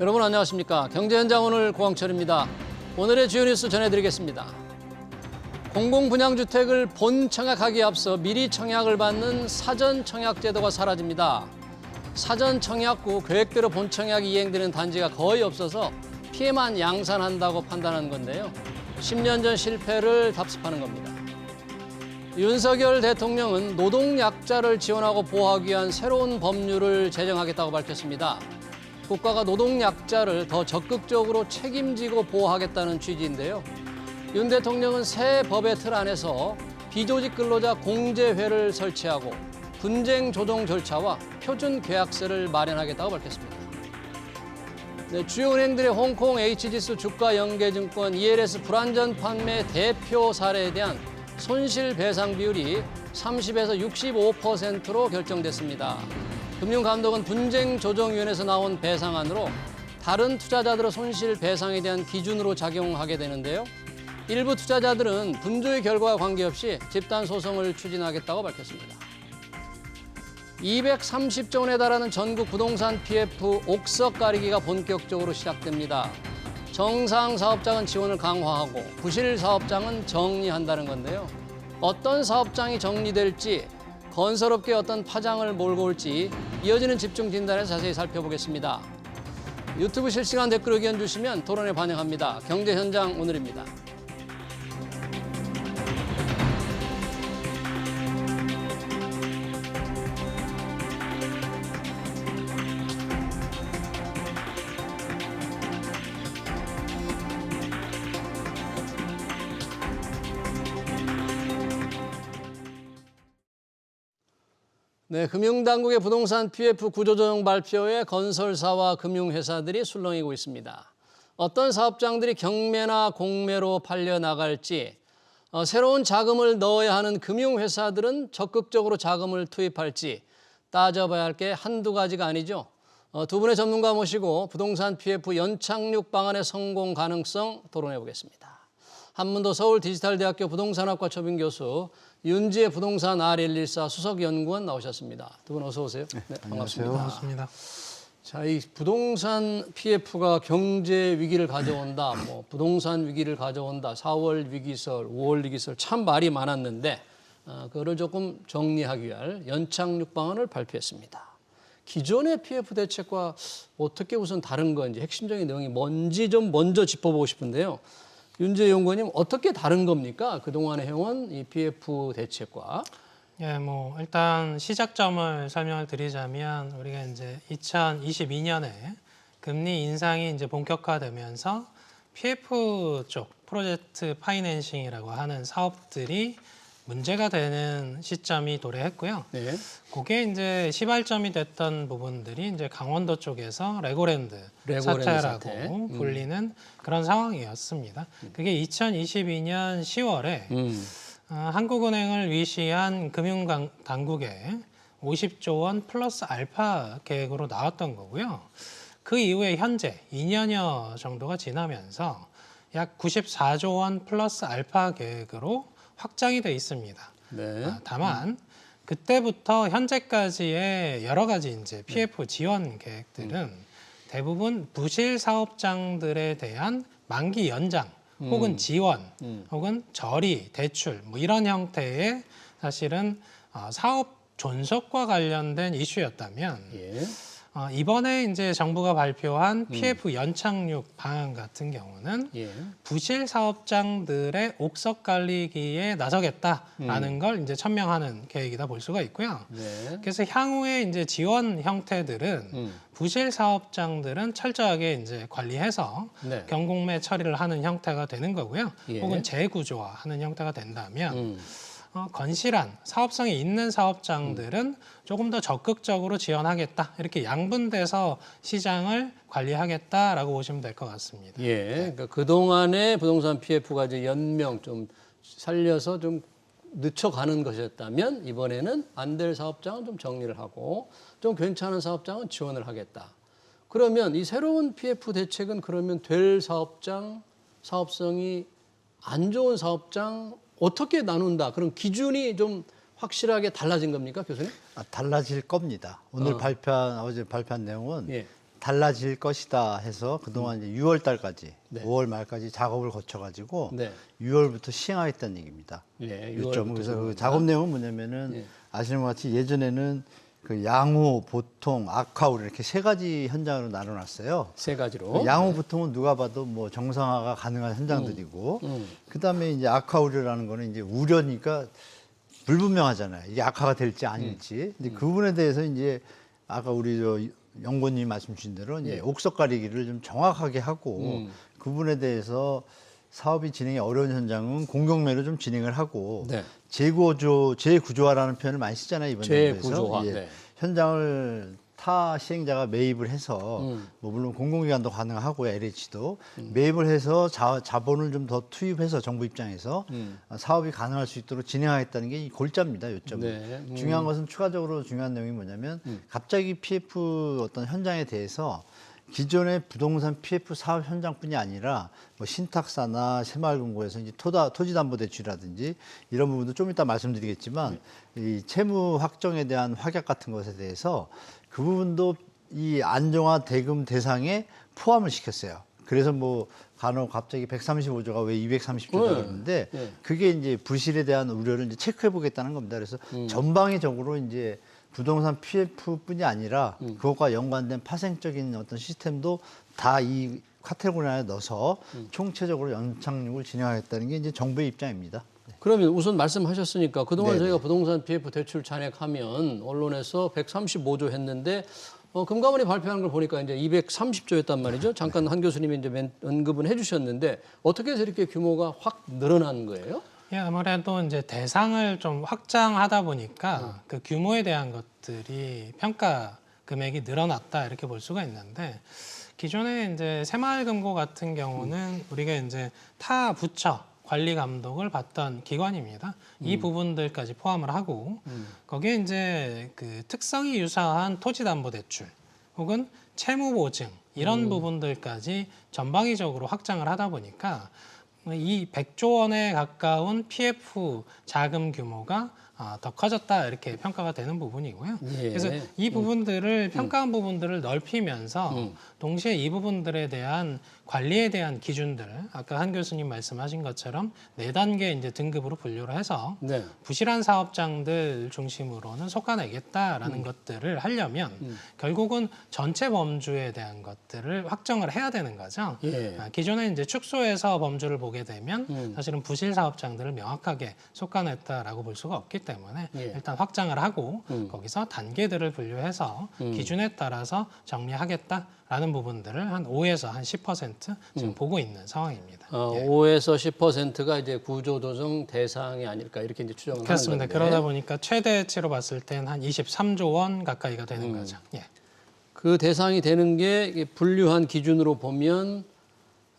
여러분 안녕하십니까. 경제현장 오늘 고광철입니다. 오늘의 주요 뉴스 전해드리겠습니다. 공공분양주택을 본청약하기에 앞서 미리 청약을 받는 사전청약 제도가 사라집니다. 사전청약 후 계획대로 본청약이 이행되는 단지가 거의 없어서 피해만 양산한다고 판단한 건데요. 10년 전 실패를 답습하는 겁니다. 윤석열 대통령은 노동약자를 지원하고 보호하기 위한 새로운 법률을 제정하겠다고 밝혔습니다. 국가가 노동약자를 더 적극적으로 책임지고 보호하겠다는 취지인데요. 윤 대통령은 새 법의 틀 안에서 비조직 근로자 공제회를 설치하고 분쟁 조정 절차와 표준 계약서를 마련하겠다고 밝혔습니다. 네, 주요 은행들의 홍콩 H지수 주가 연계증권 ELS 불안전 판매 대표 사례에 대한 손실배상 비율이 30에서 65%로 결정됐습니다. 금융감독은 분쟁조정위원회에서 나온 배상안으로 다른 투자자들의 손실배상에 대한 기준으로 작용하게 되는데요. 일부 투자자들은 분조의 결과와 관계없이 집단소송을 추진하겠다고 밝혔습니다. 230조 원에 달하는 전국 부동산 PF 옥석 가리기가 본격적으로 시작됩니다. 정상 사업장은 지원을 강화하고 부실 사업장은 정리한다는 건데요. 어떤 사업장이 정리될지, 건설업계에 어떤 파장을 몰고 올지 이어지는 집중 진단에서 자세히 살펴보겠습니다. 유튜브 실시간 댓글 의견 주시면 토론에 반영합니다. 경제현장 오늘입니다. 네, 금융당국의 부동산 PF 구조조정 발표에 건설사와 금융회사들이 술렁이고 있습니다. 어떤 사업장들이 경매나 공매로 팔려나갈지, 새로운 자금을 넣어야 하는 금융회사들은 적극적으로 자금을 투입할지 따져봐야 할 게 한두 가지가 아니죠. 두 분의 전문가 모시고 부동산 PF 연착륙 방안의 성공 가능성 토론해 보겠습니다. 한문도 서울디지털대학교 부동산학과 초빙 교수, 윤지혜 부동산 R114 수석연구원 나오셨습니다. 두 분 어서 오세요. 네, 반갑습니다. 반갑습니다. 자, 이 부동산 PF가 경제 위기를 가져온다, 부동산 위기를 가져온다, 4월 위기설, 5월 위기설 참 말이 많았는데 그거를 조금 정리하기 위한 연착륙 방안을 발표했습니다. 기존의 PF 대책과 어떻게 우선 다른 건지 핵심적인 내용이 뭔지 좀 먼저 짚어보고 싶은데요. 윤지혜 연구원님 어떻게 다른 겁니까? 그동안에 해온 이 PF 대책과. 예, 일단 시작점을 설명을 드리자면 우리가 이제 2022년에 금리 인상이 이제 본격화되면서 PF 쪽 프로젝트 파이낸싱이라고 하는 사업들이 문제가 되는 시점이 도래했고요. 네. 그게 이제 시발점이 됐던 부분들이 이제 강원도 쪽에서 레고랜드 사태라고 불리는 그런 상황이었습니다. 그게 2022년 10월에 한국은행을 위시한 금융당국의 50조 원 플러스 알파 계획으로 나왔던 거고요. 그 이후에 현재 2년여 정도가 지나면서 약 94조 원 플러스 알파 계획으로 확장이 돼 있습니다. 네. 다만 그때부터 현재까지의 여러 가지 이제 PF 지원 계획들은 대부분 부실 사업장들에 대한 만기 연장 혹은 지원 혹은 저리 대출 이런 형태의 사실은 사업 존속과 관련된 이슈였다면 예. 이번에 이제 정부가 발표한 PF 연착륙 방안 같은 경우는 부실 사업장들의 옥석 관리기에 나서겠다라는 걸 이제 천명하는 계획이다 볼 수가 있고요. 네. 그래서 향후에 이제 지원 형태들은 부실 사업장들은 철저하게 이제 관리해서 네. 경공매 처리를 하는 형태가 되는 거고요. 예. 혹은 재구조화하는 형태가 된다면 건실한 사업성이 있는 사업장들은 조금 더 적극적으로 지원하겠다. 이렇게 양분돼서 시장을 관리하겠다라고 보시면 될 것 같습니다. 예, 그러니까 그동안의 부동산 PF가 이제 연명 좀 살려서 좀 늦춰가는 것이었다면 이번에는 안 될 사업장은 좀 정리를 하고 좀 괜찮은 사업장은 지원을 하겠다. 그러면 이 새로운 PF 대책은 그러면 될 사업장, 사업성이 안 좋은 사업장 어떻게 나눈다? 그런 기준이 좀 확실하게 달라진 겁니까, 교수님? 달라질 겁니다. 오늘 어제 발표한 내용은 달라질 것이다 해서 그동안 이제 6월 달까지, 네. 5월 말까지 작업을 거쳐가지고 네. 6월부터 시행하겠다는 얘기입니다. 예, 요점은 6월부터 그래서 그 시행합니다. 작업 내용은 뭐냐면은 예. 아시는 것 같이 예전에는 그 양호, 보통, 악화우리 이렇게 세 가지 현장으로 나눠놨어요. 세 가지로. 양호 보통은 누가 봐도 뭐 정상화가 가능한 현장들이고, 그다음에 이제 악화우려라는 거는 이제 우려니까 불분명하잖아요. 이게 악화가 될지 아닐지. 근데 그 부분에 대해서 이제 아까 우리 저 연구원님이 말씀 주신 대로 이제 옥석 가리기를 좀 정확하게 하고 그 부분에 대해서 사업이 진행이 어려운 현장은 공경매로 좀 진행을 하고 네. 재구조화라는 표현을 많이 쓰잖아요, 이번 정부에서. 재구조화, 예. 네. 현장을 타 시행자가 매입을 해서 뭐 물론 공공기관도 가능하고 LH도 매입을 해서 자본을 좀 더 투입해서 정부 입장에서 사업이 가능할 수 있도록 진행하겠다는 게 이 골자입니다. 요점은. 네. 중요한 것은 추가적으로 중요한 내용이 뭐냐면 갑자기 PF 어떤 현장에 대해서 기존의 부동산 PF 사업 현장뿐이 아니라 뭐 신탁사나 새마을금고에서 이제 토지담보대출이라든지 이런 부분도 좀 이따 말씀드리겠지만 이 채무 확정에 대한 확약 같은 것에 대해서 그 부분도 이 안정화 대금 대상에 포함을 시켰어요. 그래서 뭐 간혹 갑자기 135조가 왜 230조가 그러는데 그게 이제 부실에 대한 우려를 이제 체크해 보겠다는 겁니다. 그래서 전방위적으로 이제 부동산 PF뿐이 아니라 그것과 연관된 파생적인 어떤 시스템도 다 이 카테고리 안에 넣어서 총체적으로 연착륙을 진행하겠다는 게 이제 정부의 입장입니다. 그러면 우선 말씀하셨으니까 그동안 네네. 저희가 부동산 PF 대출 잔액하면 언론에서 135조 했는데 금감원이 발표한 걸 보니까 이제 230조였단 말이죠. 잠깐 한 교수님이 이제 언급은 해주셨는데 어떻게 해서 이렇게 규모가 확 늘어난 거예요? 예, 아무래도 이제 대상을 좀 확장하다 보니까 그 규모에 대한 것들이 평가 금액이 늘어났다 이렇게 볼 수가 있는데 기존에 이제 새마을금고 같은 경우는 우리가 이제 타 부처 관리 감독을 받던 기관입니다. 이 부분들까지 포함을 하고 거기에 이제 그 특성이 유사한 토지담보대출 혹은 채무보증 이런 부분들까지 전방위적으로 확장을 하다 보니까 이 100조 원에 가까운 PF 자금 규모가 더 커졌다 이렇게 평가가 되는 부분이고요. 예. 그래서 이 부분들을 평가한 부분들을 넓히면서 동시에 이 부분들에 대한 관리에 대한 기준들 아까 한 교수님 말씀하신 것처럼 4단계 이제 등급으로 분류를 해서 네. 부실한 사업장들 중심으로는 솎아내겠다라는 것들을 하려면 결국은 전체 범주에 대한 것들을 확정을 해야 되는 거죠. 예. 기존에 이제 축소해서 범주를 보게 되면 사실은 부실 사업장들을 명확하게 솎아냈다라고 볼 수가 없기 때문에 예. 일단 확장을 하고 거기서 단계들을 분류해서 기준에 따라서 정리하겠다라는 부분들을 한 5에서 한 10% 지금 보고 있는 상황입니다. 5에서 10%가 이제 구조조정 대상이 아닐까 이렇게 이제 추정을 그렇습니다. 하는 건데 그러다 보니까 최대치로 봤을 땐 한 23조 원 가까이가 되는 거죠. 예. 그 대상이 되는 게 이게 분류한 기준으로 보면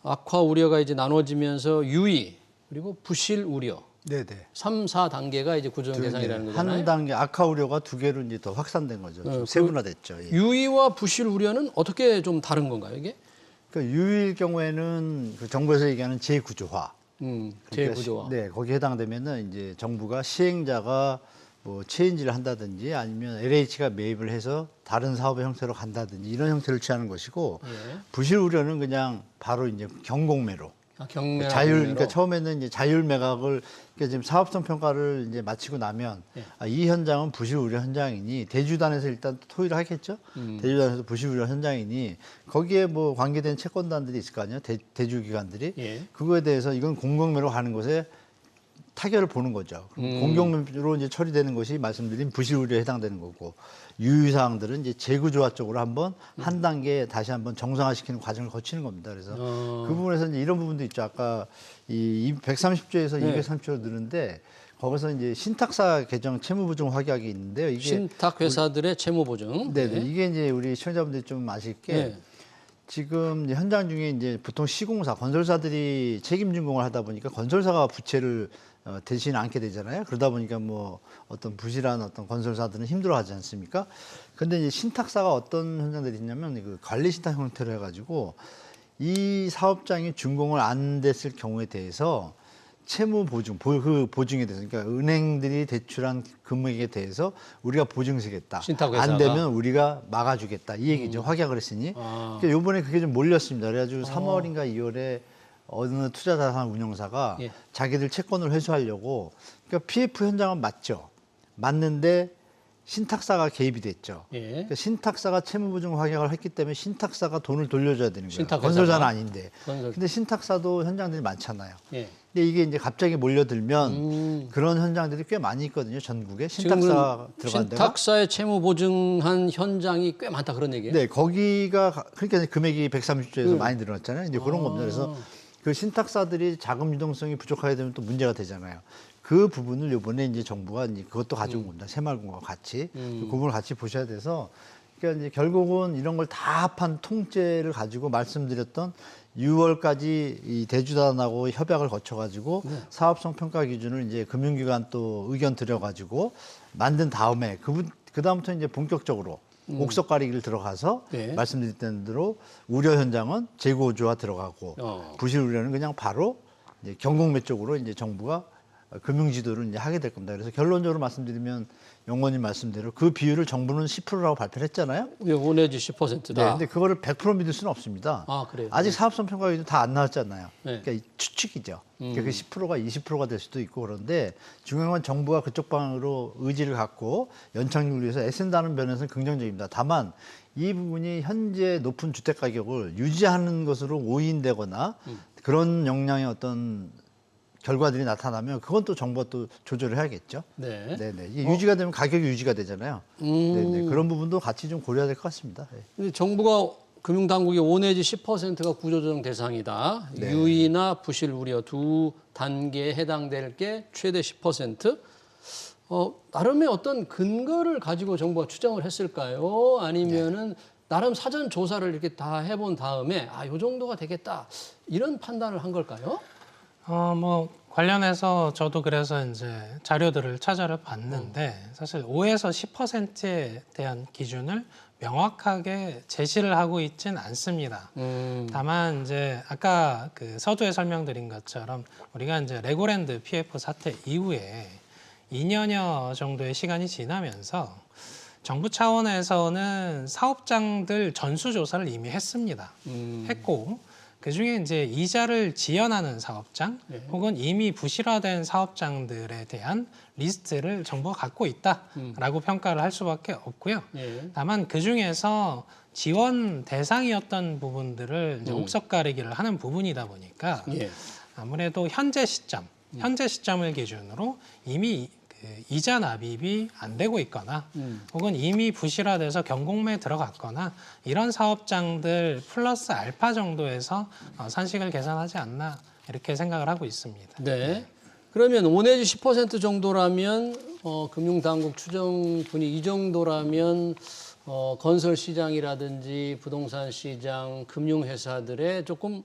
악화 우려가 이제 나눠지면서 유의 그리고 부실 우려 네네. 3, 4단계가 이제 구조정 대상이라는 거잖아요. 한 단계 악화 우려가 2개로 이제 더 확산된 거죠. 좀 세분화됐죠. 예. 유의와 부실 우려는 어떻게 좀 다른 건가요, 이게? 그 유일 경우에는 그 정부에서 얘기하는 재구조화. 재구조화. 네, 거기에 해당되면은 이제 정부가 시행자가 뭐 체인지를 한다든지 아니면 LH가 매입을 해서 다른 사업의 형태로 간다든지 이런 형태를 취하는 것이고 예. 부실 우려는 그냥 바로 이제 경공매로 경매 그러니까 처음에는 이제 자율 매각을 그러니까 지금 사업성 평가를 이제 마치고 나면 이 현장은 부실 우려 현장이니 대주단에서 일단 토의를 하겠죠. 대주단에서 부실 우려 현장이니 거기에 뭐 관계된 채권단들이 있을 거 아니에요. 대주기관들이 예. 그거에 대해서 이건 공경매로 가는 것에 타결을 보는 거죠. 공경매로 이제 처리되는 것이 말씀드린 부실 우려에 해당되는 거고 유의사항들은 이제 재구조화 쪽으로 한번 한 단계 다시 한번 정상화시키는 과정을 거치는 겁니다. 그래서 그 부분에서 이제 이런 부분도 있죠. 아까 이 130조에서 230조로 느는데 거기서 이제 신탁사 개정 채무보증 확약이 있는데요. 이게 신탁 회사들의 채무 보증. 네, 이게 이제 우리 시청자분들이 좀 아실 게 네. 지금 이제 현장 중에 이제 보통 시공사, 건설사들이 책임 준공을 하다 보니까 건설사가 부채를 대신 않게 되잖아요. 그러다 보니까 뭐 어떤 부실한 어떤 건설사들은 힘들어하지 않습니까? 근데 이제 신탁사가 어떤 현장들이 있냐면 그 관리 신탁 형태로 해가지고 이 사업장이 준공을 안 됐을 경우에 대해서 채무 보증, 그 보증에 대해서, 그러니까 은행들이 대출한 금액에 대해서 우리가 보증서겠다. 신탁회사가? 안 되면 우리가 막아주겠다. 이 얘기죠. 확약을 했으니. 그러니까 요번에 그게 좀 몰렸습니다. 그래가지고 3월인가 2월에 어느 투자자산 운용사가 예. 자기들 채권을 회수하려고, 그러니까 PF 현장은 맞죠. 맞는데 신탁사가 개입이 됐죠. 예. 그러니까 신탁사가 채무보증 확약을 했기 때문에 신탁사가 돈을 돌려줘야 되는 거예요. 신탁회사가? 건설사는 아닌데. 건설. 근데 신탁사도 현장들이 많잖아요. 예. 근데 이게 이제 갑자기 몰려들면 그런 현장들이 꽤 많이 있거든요. 전국에 신탁사 들어간 데가. 신탁사에 채무 보증한 현장이 꽤 많다 그런 얘기예요. 네, 거기가 그러니까 금액이 130조에서 많이 늘어났잖아요. 이제 그런 겁니다. 그래서 그 신탁사들이 자금 유동성이 부족하게 되면 또 문제가 되잖아요. 그 부분을 이번에 이제 정부가 이제 그것도 가져온 겁니다. 새마을금고와 같이 그 부분을 같이 보셔야 돼서, 그러니까 이제 결국은 이런 걸 다 합한 통째를 가지고 말씀드렸던 6월까지 이 대주단하고 협약을 거쳐가지고 사업성 평가 기준을 이제 금융기관 또 의견 들여가지고 만든 다음에 그 다음부터 이제 본격적으로 옥석 가리기를 들어가서 네. 말씀드렸던 대로 우려 현장은 재고조화 들어가고 부실 우려는 그냥 바로 이제 경공매 쪽으로 이제 정부가 금융 지도를 이제 하게 될 겁니다. 그래서 결론적으로 말씀드리면 영원님 말씀대로 그 비율을 정부는 10%라고 발표를 했잖아요. 5 내지 10%다. 네, 근데 그거를 100% 믿을 수는 없습니다. 아, 그래요? 아직 사업성 평가 기준 다 안 나왔잖아요. 네. 그러니까 추측이죠. 그러니까 그 10%가 20%가 될 수도 있고, 그런데 중요한 건 정부가 그쪽 방향으로 의지를 갖고 연착륙을 위해서 애쓴다는 면에서는 긍정적입니다. 다만 이 부분이 현재 높은 주택 가격을 유지하는 것으로 오인되거나 그런 역량의 어떤 결과들이 나타나면 그건 또 정부가 또 조절을 해야겠죠. 네. 네네. 이게 유지가 되면 가격이 유지가 되잖아요. 네네. 그런 부분도 같이 좀 고려해야 될 것 같습니다. 네. 근데 정부가 금융당국의 5 내지 10%가 구조조정 대상이다. 네. 유의나 부실 우려 두 단계에 해당될 게 최대 10%. 나름의 어떤 근거를 가지고 정부가 추정을 했을까요? 아니면은 나름 사전 조사를 이렇게 다 해본 다음에 요 정도가 되겠다 이런 판단을 한 걸까요? 뭐 관련해서 저도 그래서 이제 자료들을 봤는데 사실 5에서 10%에 대한 기준을 명확하게 제시를 하고 있진 않습니다. 다만 이제 아까 그 서두에 설명드린 것처럼 우리가 이제 레고랜드 PF 사태 이후에 2년여 정도의 시간이 지나면서 정부 차원에서는 사업장들 전수조사를 이미 했습니다. 했고 그중에 이제 이자를 지연하는 사업장 혹은 이미 부실화된 사업장들에 대한 리스트를 정부가 갖고 있다라고 평가를 할 수밖에 없고요. 다만 그중에서 지원 대상이었던 부분들을 이제 옥석 가리기를 하는 부분이다 보니까 아무래도 현재 시점을 기준으로 이미 이자 납입이 안 되고 있거나 혹은 이미 부실화돼서 경공매에 들어갔거나 이런 사업장들 플러스 알파 정도에서 산식을 계산하지 않나 이렇게 생각을 하고 있습니다. 네. 그러면 5 내지 10% 정도라면 금융당국 추정분이 이 정도라면 건설 시장이라든지 부동산 시장, 금융회사들의 조금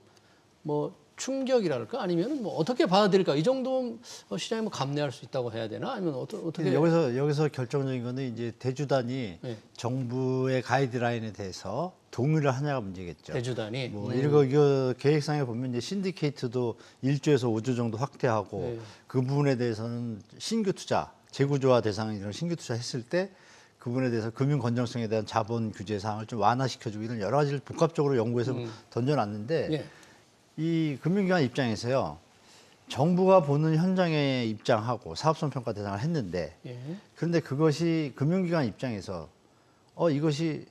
뭐 충격이랄까 아니면 뭐 어떻게 받아들일까 이 정도 시장이 뭐 감내할 수 있다고 해야 되나 아니면 어떻게 여기서 결정적인 거는 이제 대주단이 정부의 가이드라인에 대해서 동의를 하냐가 문제겠죠. 대주단이 뭐 이거 계획상에 보면 이제 신디케이트도 1조에서 5조 정도 확대하고 그 부분에 대해서는 신규 투자 재구조화 대상 이런 신규 투자 했을 때 그 부분에 대해서 금융 건전성에 대한 자본 규제 사항을 좀 완화시켜주고 이런 여러 가지를 복합적으로 연구해서 던져놨는데. 이 금융기관 입장에서요, 정부가 보는 현장에 입장하고 사업성 평가 대상을 했는데, 그런데 그것이 금융기관 입장에서 이것이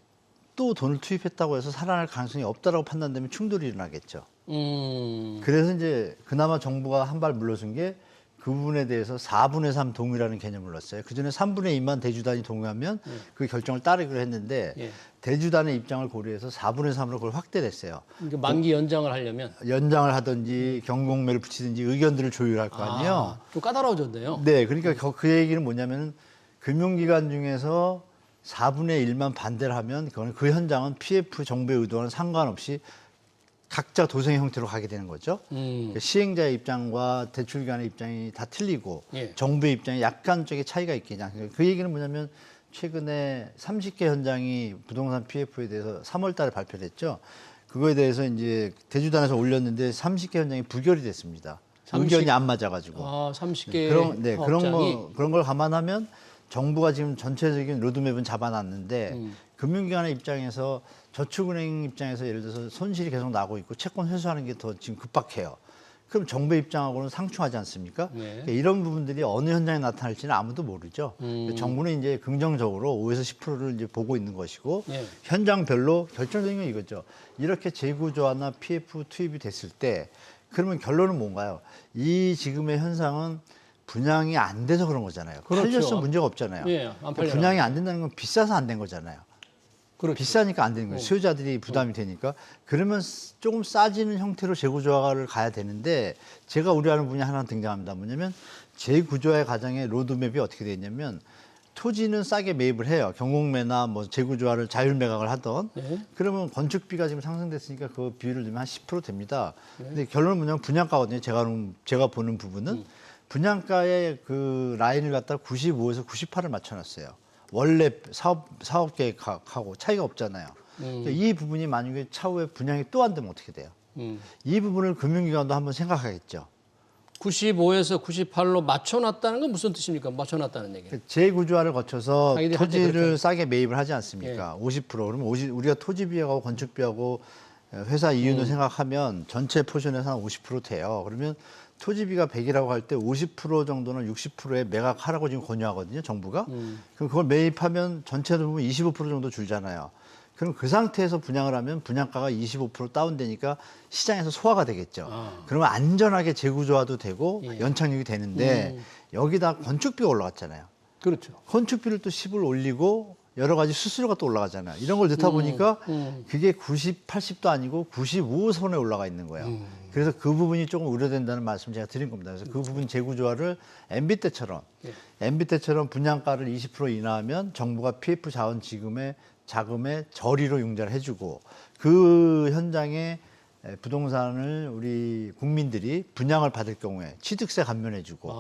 또 돈을 투입했다고 해서 살아날 가능성이 없다라고 판단되면 충돌이 일어나겠죠. 그래서 이제 그나마 정부가 한 발 물러선 게 그 부분에 대해서 4분의 3 동의라는 개념을 넣었어요. 그전에 3분의 2만 대주단이 동의하면 그 결정을 따르기로 했는데 대주단의 입장을 고려해서 4분의 3으로 그걸 확대를 했어요. 그러니까 만기 연장을 하려면 연장을 하든지 경공매를 붙이든지 의견들을 조율할 거 아니에요. 좀 까다로워졌네요. 네, 그러니까 그 얘기는 뭐냐면 금융기관 중에서 4분의 1만 반대를 하면 그거는 그 현장은 PF 정부의 의도와는 상관없이 각자 도생의 형태로 가게 되는 거죠. 그러니까 시행자의 입장과 대출기관의 입장이 다 틀리고 정부의 입장이 약간 쪽에 차이가 있겠냐. 그 얘기는 뭐냐면 최근에 30개 현장이 부동산 PF에 대해서 3월 달에 발표를 했죠. 그거에 대해서 이제 대주단에서 올렸는데 30개 현장이 부결이 됐습니다. 의견이 안 맞아가지고. 30개 그런 걸 감안하면 정부가 지금 전체적인 로드맵은 잡아놨는데 금융기관의 입장에서 저축은행 입장에서 예를 들어서 손실이 계속 나고 있고 채권 회수하는 게 더 지금 급박해요. 그럼 정부의 입장하고는 상충하지 않습니까? 네. 그러니까 이런 부분들이 어느 현장에 나타날지는 아무도 모르죠. 정부는 이제 긍정적으로 5에서 10%를 이제 보고 있는 것이고 네. 현장별로 결정적인 건 이거죠. 이렇게 재구조화나 PF 투입이 됐을 때 그러면 결론은 뭔가요? 이 지금의 현상은 분양이 안 돼서 그런 거잖아요. 그렇죠. 팔려서 문제가 없잖아요. 예, 안 팔려요. 분양이 안 된다는 건 비싸서 안 된 거잖아요. 그렇죠. 비싸니까 안 되는 거예요. 수요자들이 부담이 되니까. 그러면 조금 싸지는 형태로 재구조화를 가야 되는데 제가 우려하는 부분이 하나 등장합니다. 뭐냐면 재구조화의 과정의 로드맵이 어떻게 되어 있냐면 토지는 싸게 매입을 해요. 경공매나 뭐 재구조화를 자율매각을 하던. 네. 그러면 건축비가 지금 상승됐으니까 그 비율을 넣으면 한 10% 됩니다. 근데 결론은 뭐냐면 분양가거든요. 제가 보는 부분은 분양가의 그 라인을 갖다 95에서 98을 맞춰놨어요. 원래 사업 계획하고 차이가 없잖아요. 그러니까 이 부분이 만약에 차후에 분양이 또 안 되면 어떻게 돼요? 이 부분을 금융기관도 한번 생각하겠죠. 95에서 98로 맞춰놨다는 건 무슨 뜻입니까? 맞춰놨다는 얘기예요. 재구조화를 거쳐서 자기들이 할때 그렇게 토지를 싸게 매입을 하지 않습니까? 50%. 그러면 우리가 토지비하고 건축비하고 회사 이윤을 생각하면 전체 포션에서 한 50% 돼요. 그러면 토지비가 100이라고 할 때 50% 정도는 60%에 매각하라고 지금 권유하거든요, 정부가. 그럼 그걸 매입하면 전체로 보면 25% 정도 줄잖아요. 그럼 그 상태에서 분양을 하면 분양가가 25% 다운되니까 시장에서 소화가 되겠죠. 그러면 안전하게 재구조화도 되고 연착륙이 되는데 여기다 건축비가 올라갔잖아요. 그렇죠. 건축비를 또 10을 올리고 여러 가지 수수료가 또 올라가잖아요. 이런 걸 넣다 보니까 그게 90, 80도 아니고 95선에 올라가 있는 거예요. 그래서 그 부분이 조금 우려된다는 말씀 제가 드린 겁니다. 그래서 그 부분 재구조화를 MB 때처럼 분양가를 20% 인하하면 정부가 PF 자원 자금에 저리로 융자를 해주고 그 현장에 부동산을 우리 국민들이 분양을 받을 경우에 취득세 감면해주고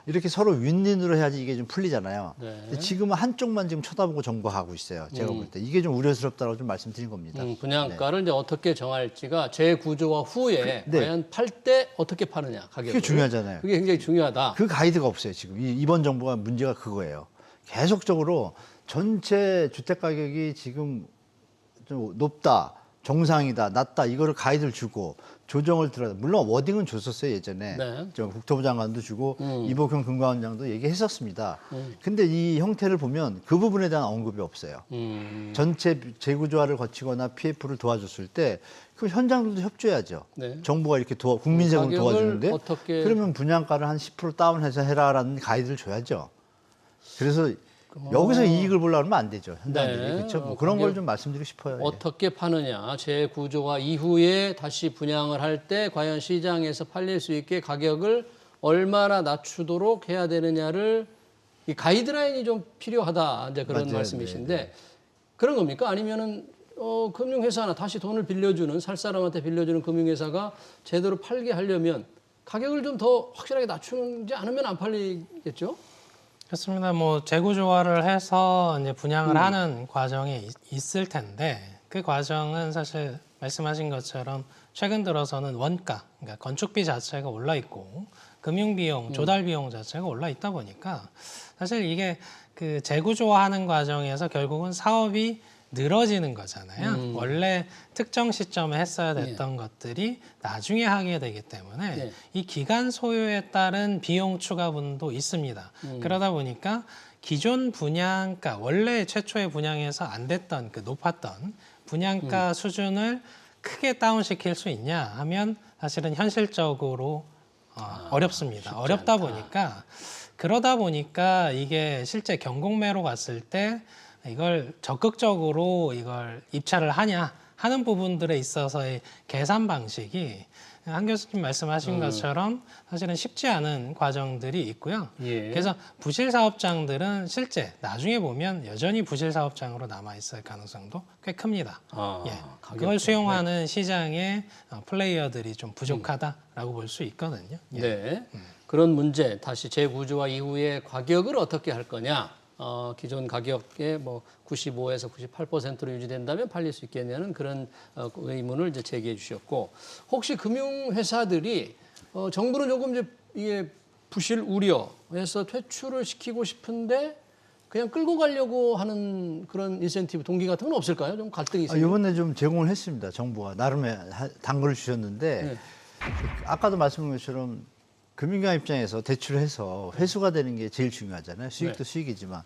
이렇게 서로 윈윈으로 해야지 이게 좀 풀리잖아요. 네. 근데 지금은 한쪽만 지금 쳐다보고 정부가 하고 있어요. 제가 볼 때 이게 좀 우려스럽다고 좀 말씀드린 겁니다. 분양가를 이제 어떻게 정할지가 재구조화 후에 네. 과연 팔 때 어떻게 파느냐 가격을. 그게 중요하잖아요. 그게 굉장히 중요하다. 그 가이드가 없어요. 지금 이번 정부가 문제가 그거예요. 계속적으로 전체 주택 가격이 지금 좀 높다, 정상이다, 낮다 이거를 가이드를 주고 조정을 들어야 물론 워딩은 줬었어요 예전에. 네. 저 국토부 장관도 주고 이복형 금감원장도 얘기했었습니다. 근데 이 형태를 보면 그 부분에 대한 언급이 없어요. 전체 재구조화를 거치거나 PF를 도와줬을 때 그 현장들도 협조해야죠. 네. 정부가 이렇게 국민 세금을 가격을 도와주는데 어떻게- 그러면 분양가를 한 10% 다운해서 해라라는 가이드를 줘야죠. 그래서 여기서 이익을 보려고 하면 안 되죠. 현장들이. 네. 그렇죠? 뭐 그런 가격- 걸 좀 말씀드리고 싶어요. 예. 어떻게 파느냐, 재구조화 이후에 다시 분양을 할 때 과연 시장에서 팔릴 수 있게 가격을 얼마나 낮추도록 해야 되느냐를 이 가이드라인이 좀 필요하다 이제 그런 맞아요. 말씀이신데 네, 네. 그런 겁니까? 아니면은 금융회사나 다시 돈을 빌려주는 살 사람한테 빌려주는 금융회사가 제대로 팔게 하려면 가격을 좀 더 확실하게 낮추지 않으면 안 팔리겠죠? 그렇습니다. 뭐 재구조화를 해서 이제 분양을 하는 과정이 있을 텐데 그 과정은 사실 말씀하신 것처럼 최근 들어서는 원가, 그러니까 건축비 자체가 올라 있고 금융비용, 조달비용 자체가 올라 있다 보니까 사실 이게 그 재구조화하는 과정에서 결국은 사업이 늘어지는 거잖아요. 원래 특정 시점에 했어야 됐던 것들이 나중에 하게 되기 때문에 네. 이 기간 소요에 따른 비용 추가분도 있습니다. 그러다 보니까 기존 분양가, 원래 최초의 분양에서 안 됐던 그 높았던 분양가 수준을 크게 다운시킬 수 있냐 하면 사실은 현실적으로 어렵습니다. 어렵다 보니까 그러다 보니까 이게 실제 경공매로 갔을 때 이걸 적극적으로 이걸 입찰을 하냐 하는 부분들에 있어서의 계산 방식이 한 교수님 말씀하신 것처럼 사실은 쉽지 않은 과정들이 있고요. 예. 그래서 부실 사업장들은 실제 나중에 보면 여전히 부실 사업장으로 남아 있을 가능성도 꽤 큽니다. 예. 그걸 수용하는 시장의 플레이어들이 좀 부족하다라고 볼 수 있거든요. 예. 네. 그런 문제, 다시 재구조화 이후에 가격을 어떻게 할 거냐. 기존 가격의 뭐 95에서 98%로 유지된다면 팔릴 수 있겠냐는 그런 의문을 이제 제기해 주셨고 혹시 금융회사들이 정부는 조금 이제 이게 부실 우려해서 퇴출을 시키고 싶은데 그냥 끌고 가려고 하는 그런 인센티브 동기 같은 건 없을까요? 좀 갈등이 있어요. 이번에 좀 제공을 했습니다. 정부가 나름의 단거를 주셨는데 네. 아까도 말씀드린 것처럼 금융기관 입장에서 대출해서 회수가 되는 게 제일 중요하잖아요. 수익도 수익이지만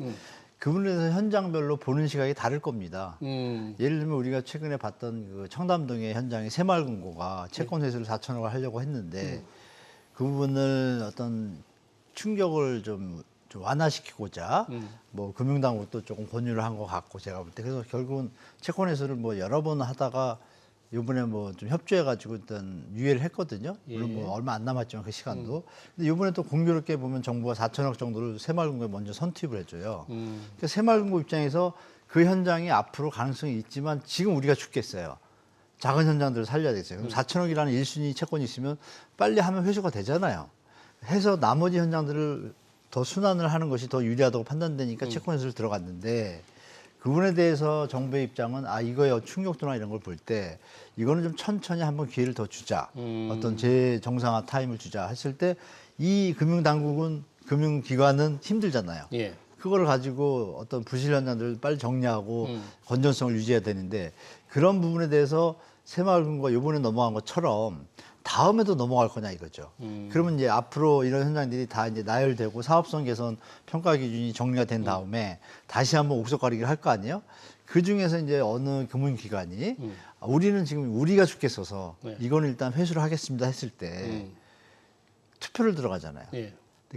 그 부분에서 현장별로 보는 시각이 다를 겁니다. 예를 들면 우리가 최근에 봤던 그 청담동의 현장의 새마을금고가 채권 회수를 4천억을 하려고 했는데 그 부분을 어떤 충격을 좀 완화시키고자 뭐 금융당국도 조금 권유를 한 것 같고 제가 볼 때 그래서 결국은 채권 회수를 뭐 여러 번 하다가 이번에 뭐 좀 협조해가지고 일단 유예를 했거든요. 물론 뭐 얼마 안 남았지만 그 시간도. 근데 이번에 또 공교롭게 보면 정부가 4천억 정도를 새마을금고에 먼저 선투입을 해줘요. 그러니까 새마을금고 입장에서 그 현장이 앞으로 가능성이 있지만 지금 우리가 죽겠어요. 작은 현장들을 살려야 되겠어요. 그럼 4천억이라는 1순위 채권이 있으면 빨리 하면 회수가 되잖아요. 해서 나머지 현장들을 더 순환을 하는 것이 더 유리하다고 판단되니까 채권 회수를 들어갔는데 그 부분에 대해서 정부의 입장은 이거의 충격도나 이런 걸 볼 때 이거는 좀 천천히 한번 기회를 더 주자. 어떤 재정상화 타임을 주자 했을 때 이 금융당국은 금융기관은 힘들잖아요. 예. 그거를 가지고 어떤 부실 현장들을 빨리 정리하고 건전성을 유지해야 되는데 그런 부분에 대해서 새마을금고가 이번에 넘어간 것처럼 다음에도 넘어갈 거냐 이거죠. 그러면 이제 앞으로 이런 현장들이 다 이제 나열되고 사업성 개선 평가 기준이 정리가 된 다음에 다시 한번 옥석 가리기를 할 거 아니에요? 그 중에서 이제 어느 금융기관이 우리는 지금 우리가 죽겠어서 네. 이거는 일단 회수를 하겠습니다 했을 때 투표를 들어가잖아요. 예.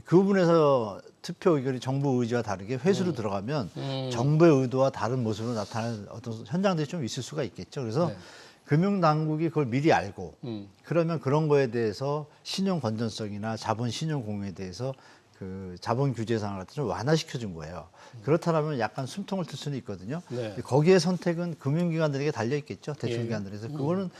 그 부분에서 투표 의결이 정부 의지와 다르게 회수로 들어가면 정부의 의도와 다른 모습으로 나타나는 어떤 현장들이 좀 있을 수가 있겠죠. 그래서 네. 금융당국이 그걸 미리 알고 그러면 그런 거에 대해서 신용 건전성이나 자본 신용 공유에 대해서 그 자본 규제 상을 좀 완화시켜 준 거예요. 그렇다면 약간 숨통을 틀 수는 있거든요. 네. 거기에 선택은 금융기관들에게 달려 있겠죠. 대출기관들에서 그거는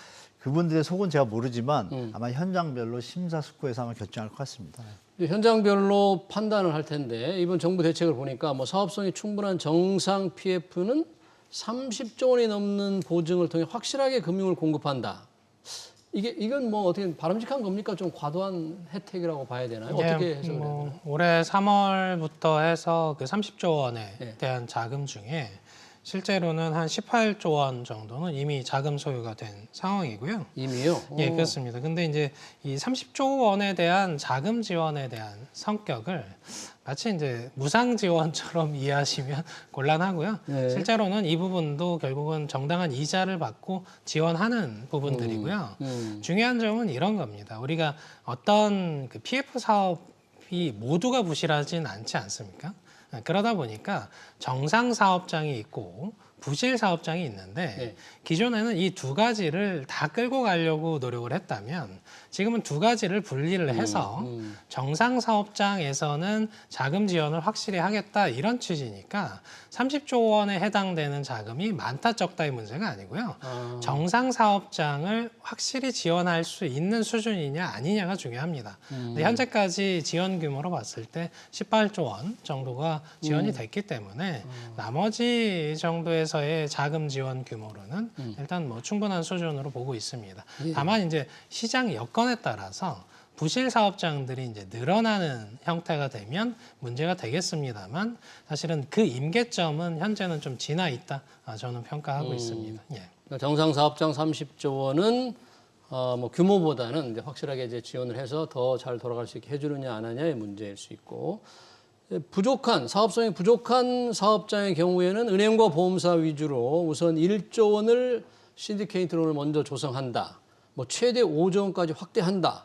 그분들의 속은 제가 모르지만 아마 현장별로 심사숙고해서 아마 결정할 것 같습니다. 현장별로 판단을 할 텐데 이번 정부 대책을 보니까 뭐 사업성이 충분한 정상 PF는 30조 원이 넘는 보증을 통해 확실하게 금융을 공급한다. 이건 뭐 어떻게 바람직한 겁니까? 좀 과도한 혜택이라고 봐야 되나요? 어떻게 해석을 해야 되나요? 올해 3월부터 해서 그 30조 원에 네. 대한 자금 중에 실제로는 한 18조 원 정도는 이미 자금 소요가 된 상황이고요. 이미요? 예, 그렇습니다. 근데 이제 이 30조 원에 대한 자금 지원에 대한 성격을 마치 이제 무상 지원처럼 이해하시면 곤란하고요. 네. 실제로는 이 부분도 결국은 정당한 이자를 받고 지원하는 부분들이고요. 중요한 점은 이런 겁니다. 우리가 어떤 그 PF 사업이 모두가 부실하진 않지 않습니까? 그러다 보니까 정상 사업장이 있고 부실 사업장이 있는데 네. 기존에는 이 두 가지를 다 끌고 가려고 노력을 했다면 지금은 두 가지를 분리를 해서 정상 사업장에서는 자금 지원을 확실히 하겠다 이런 취지니까 30조 원에 해당되는 자금이 많다 적다의 문제가 아니고요. 정상 사업장을 확실히 지원할 수 있는 수준이냐 아니냐가 중요합니다. 근데 현재까지 지원 규모로 봤을 때 18조 원 정도가 지원이 됐기 때문에 나머지 정도에서의 자금 지원 규모로는 일단 뭐 충분한 수준으로 보고 있습니다. 다만 이제 시장 여건에 따라서 부실 사업장들이 이제 늘어나는 형태가 되면 문제가 되겠습니다만 사실은 그 임계점은 현재는 좀 지나 있다 저는 평가하고 있습니다. 예. 그러니까 정상 사업장 30조 원은 뭐 규모보다는 이제 확실하게 이제 지원을 해서 더 잘 돌아갈 수 있게 해주느냐 안 하냐의 문제일 수 있고 부족한 사업성이 부족한 사업장의 경우에는 은행과 보험사 위주로 우선 1조 원을 신디케이트론을 먼저 조성한다. 뭐 최대 5조 원까지 확대한다.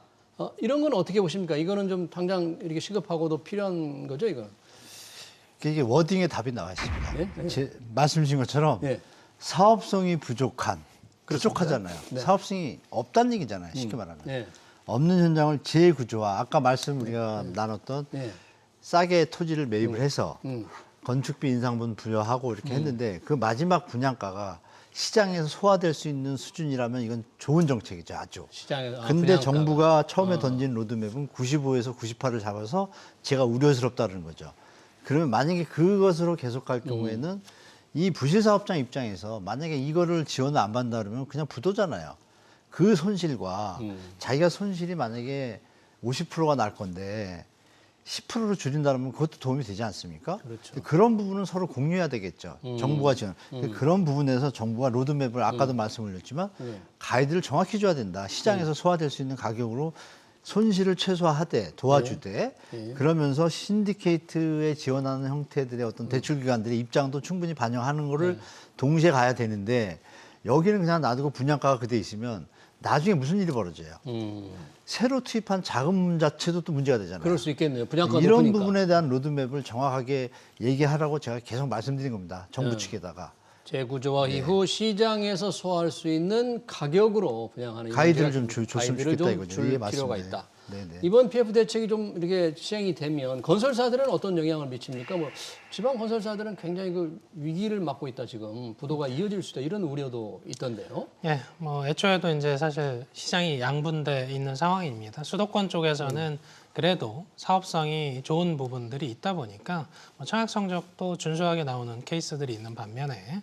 이런 건 어떻게 보십니까? 이거는 좀 당장 이렇게 시급하고도 필요한 거죠, 이거는? 이게 워딩에 답이 나와 있습니다. 네? 제 말씀 주신 것처럼 네. 사업성이 부족하잖아요. 네. 사업성이 없다는 얘기잖아요. 쉽게 말하면. 네. 없는 현장을 재구조화. 아까 말씀 우리가 나눴던 네. 싸게 토지를 매입을 해서 건축비 인상분 부여하고 이렇게 했는데 그 마지막 분양가가 시장에서 소화될 수 있는 수준이라면 이건 좋은 정책이죠, 아주. 시장에서 근데 분양가가. 정부가 처음에 던진 로드맵은 95에서 98을 잡아서 제가 우려스럽다는 거죠. 그러면 만약에 그것으로 계속 갈 경우에는 이 부실 사업장 입장에서 만약에 이거를 지원을 안 받는다 그러면 그냥 부도잖아요. 그 손실과 자기가 손실이 만약에 50%가 날 건데 10%로 줄인다면 그것도 도움이 되지 않습니까? 그렇죠. 그런 부분은 서로 공유해야 되겠죠. 정부가 지금 그런 부분에서 정부가 로드맵을 아까도 말씀을 드렸지만 가이드를 정확히 줘야 된다. 시장에서 소화될 수 있는 가격으로 손실을 최소화하되 도와주되 그러면서 신디케이트에 지원하는 형태들의 어떤 대출기관들의 입장도 충분히 반영하는 거를 동시에 가야 되는데 여기는 그냥 놔두고 분양가가 그대 있으면 나중에 무슨 일이 벌어져요. 새로 투입한 자금 자체도 또 문제가 되잖아요. 그럴 수 있겠네요. 분양가 이런 높으니까. 부분에 대한 로드맵을 정확하게 얘기하라고 제가 계속 말씀드린 겁니다. 정부 네. 측에다가. 재구조화 이후 시장에서 소화할 수 있는 가격으로 분양하는 가이드를 좀 줬으면 가이드를 좋겠다 좀 이거죠. 줄 예, 필요가 맞습니다. 있다. 네네. 이번 PF 대책이 좀 이렇게 시행이 되면 건설사들은 어떤 영향을 미칩니까? 뭐 지방 건설사들은 굉장히 그 위기를 맞고 있다 지금 부도가 이어질 수도 이런 우려도 있던데요. 예, 뭐 애초에도 이제 사실 시장이 양분돼 있는 상황입니다. 수도권 쪽에서는 그래도 사업성이 좋은 부분들이 있다 보니까 뭐 청약 성적도 준수하게 나오는 케이스들이 있는 반면에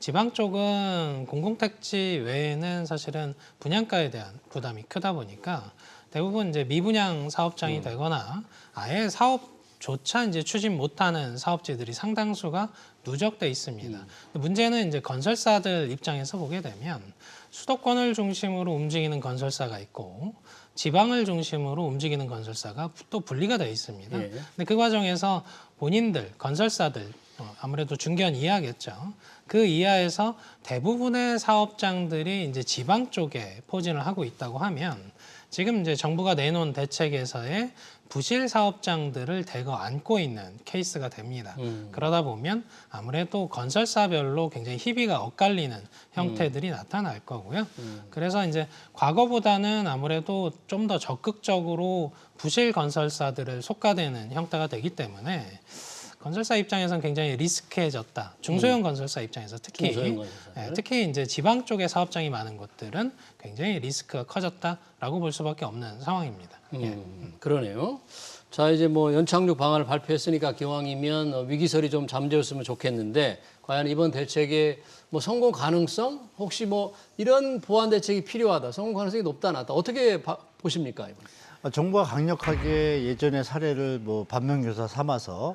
지방 쪽은 공공택지 외에는 사실은 분양가에 대한 부담이 크다 보니까 대부분 이제 미분양 사업장이 되거나 아예 사업조차 이제 추진 못하는 사업지들이 상당수가 누적돼 있습니다. 문제는 이제 건설사들 입장에서 보게 되면 수도권을 중심으로 움직이는 건설사가 있고 지방을 중심으로 움직이는 건설사가 또 분리가 되어 있습니다. 예. 근데 그 과정에서 본인들 건설사들 아무래도 중견 이하겠죠. 그 이하에서 대부분의 사업장들이 이제 지방 쪽에 포진을 하고 있다고 하면 지금 이제 정부가 내놓은 대책에서의 부실 사업장들을 대거 안고 있는 케이스가 됩니다. 그러다 보면 아무래도 건설사별로 굉장히 희비가 엇갈리는 형태들이 나타날 거고요. 그래서 이제 과거보다는 아무래도 좀 더 적극적으로 부실 건설사들을 속가되는 형태가 되기 때문에 건설사 입장에서는 굉장히 리스크해졌다. 중소형 건설사 입장에서 특히 중소형 건설사들. 예, 특히 이제 지방 쪽에 사업장이 많은 곳들은 굉장히 리스크가 커졌다라고 볼 수밖에 없는 상황입니다. 예. 그러네요. 자 이제 뭐 연착륙 방안을 발표했으니까 기왕이면 위기설이 좀 잠재웠으면 좋겠는데 과연 이번 대책의 뭐 성공 가능성 혹시 뭐 이런 보완 대책이 필요하다, 성공 가능성이 높다 낮다 어떻게 보십니까 이번? 정부가 강력하게 예전의 사례를 뭐 반면교사 삼아서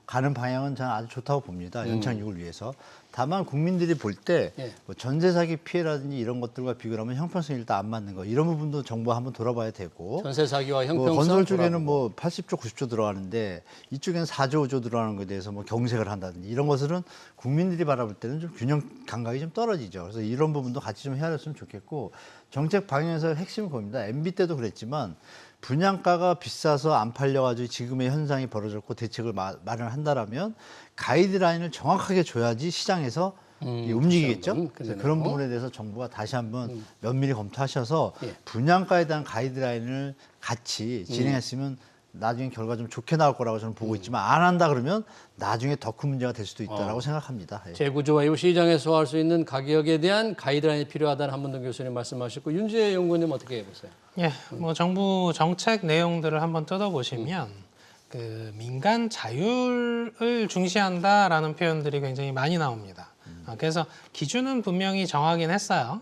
가는 방향은 저는 아주 좋다고 봅니다. 연착륙을 위해서. 다만 국민들이 볼 때 예. 뭐 전세 사기 피해라든지 이런 것들과 비교하면 형평성이 일단 안 맞는 거 이런 부분도 정부가 한번 돌아봐야 되고 전세 사기와 뭐 형평성 건설 쪽에는 돌아보고. 뭐 80조, 90조 들어가는데 이쪽에는 4조, 5조 들어가는 것에 대해서 뭐 경색을 한다든지 이런 것들은 국민들이 바라볼 때는 좀 균형 감각이 좀 떨어지죠. 그래서 이런 부분도 같이 좀 헤아렸으면 좋겠고 정책 방향에서 핵심은 겁니다. MB 때도 그랬지만 분양가가 비싸서 안 팔려가지고 지금의 현상이 벌어졌고 대책을 마련한다라면 가이드라인을 정확하게 줘야지 시장에서 움직이겠죠. 그래서 그런 부분에 대해서 정부가 다시 한번 면밀히 검토하셔서 예. 분양가에 대한 가이드라인을 같이 진행했으면 나중에 결과 좀 좋게 나올 거라고 저는 보고 있지만 안 한다 그러면 나중에 더 큰 문제가 될 수도 있다라고 생각합니다. 예. 재구조화 이후 시장에서 소화할 수 있는 가격에 대한 가이드라인이 필요하다는 한문동 교수님 말씀하셨고 윤재 연구원님 어떻게 보세요? 예, 뭐 정부 정책 내용들을 한번 뜯어보시면 그 민간 자율을 중시한다라는 표현들이 굉장히 많이 나옵니다. 그래서 기준은 분명히 정하긴 했어요.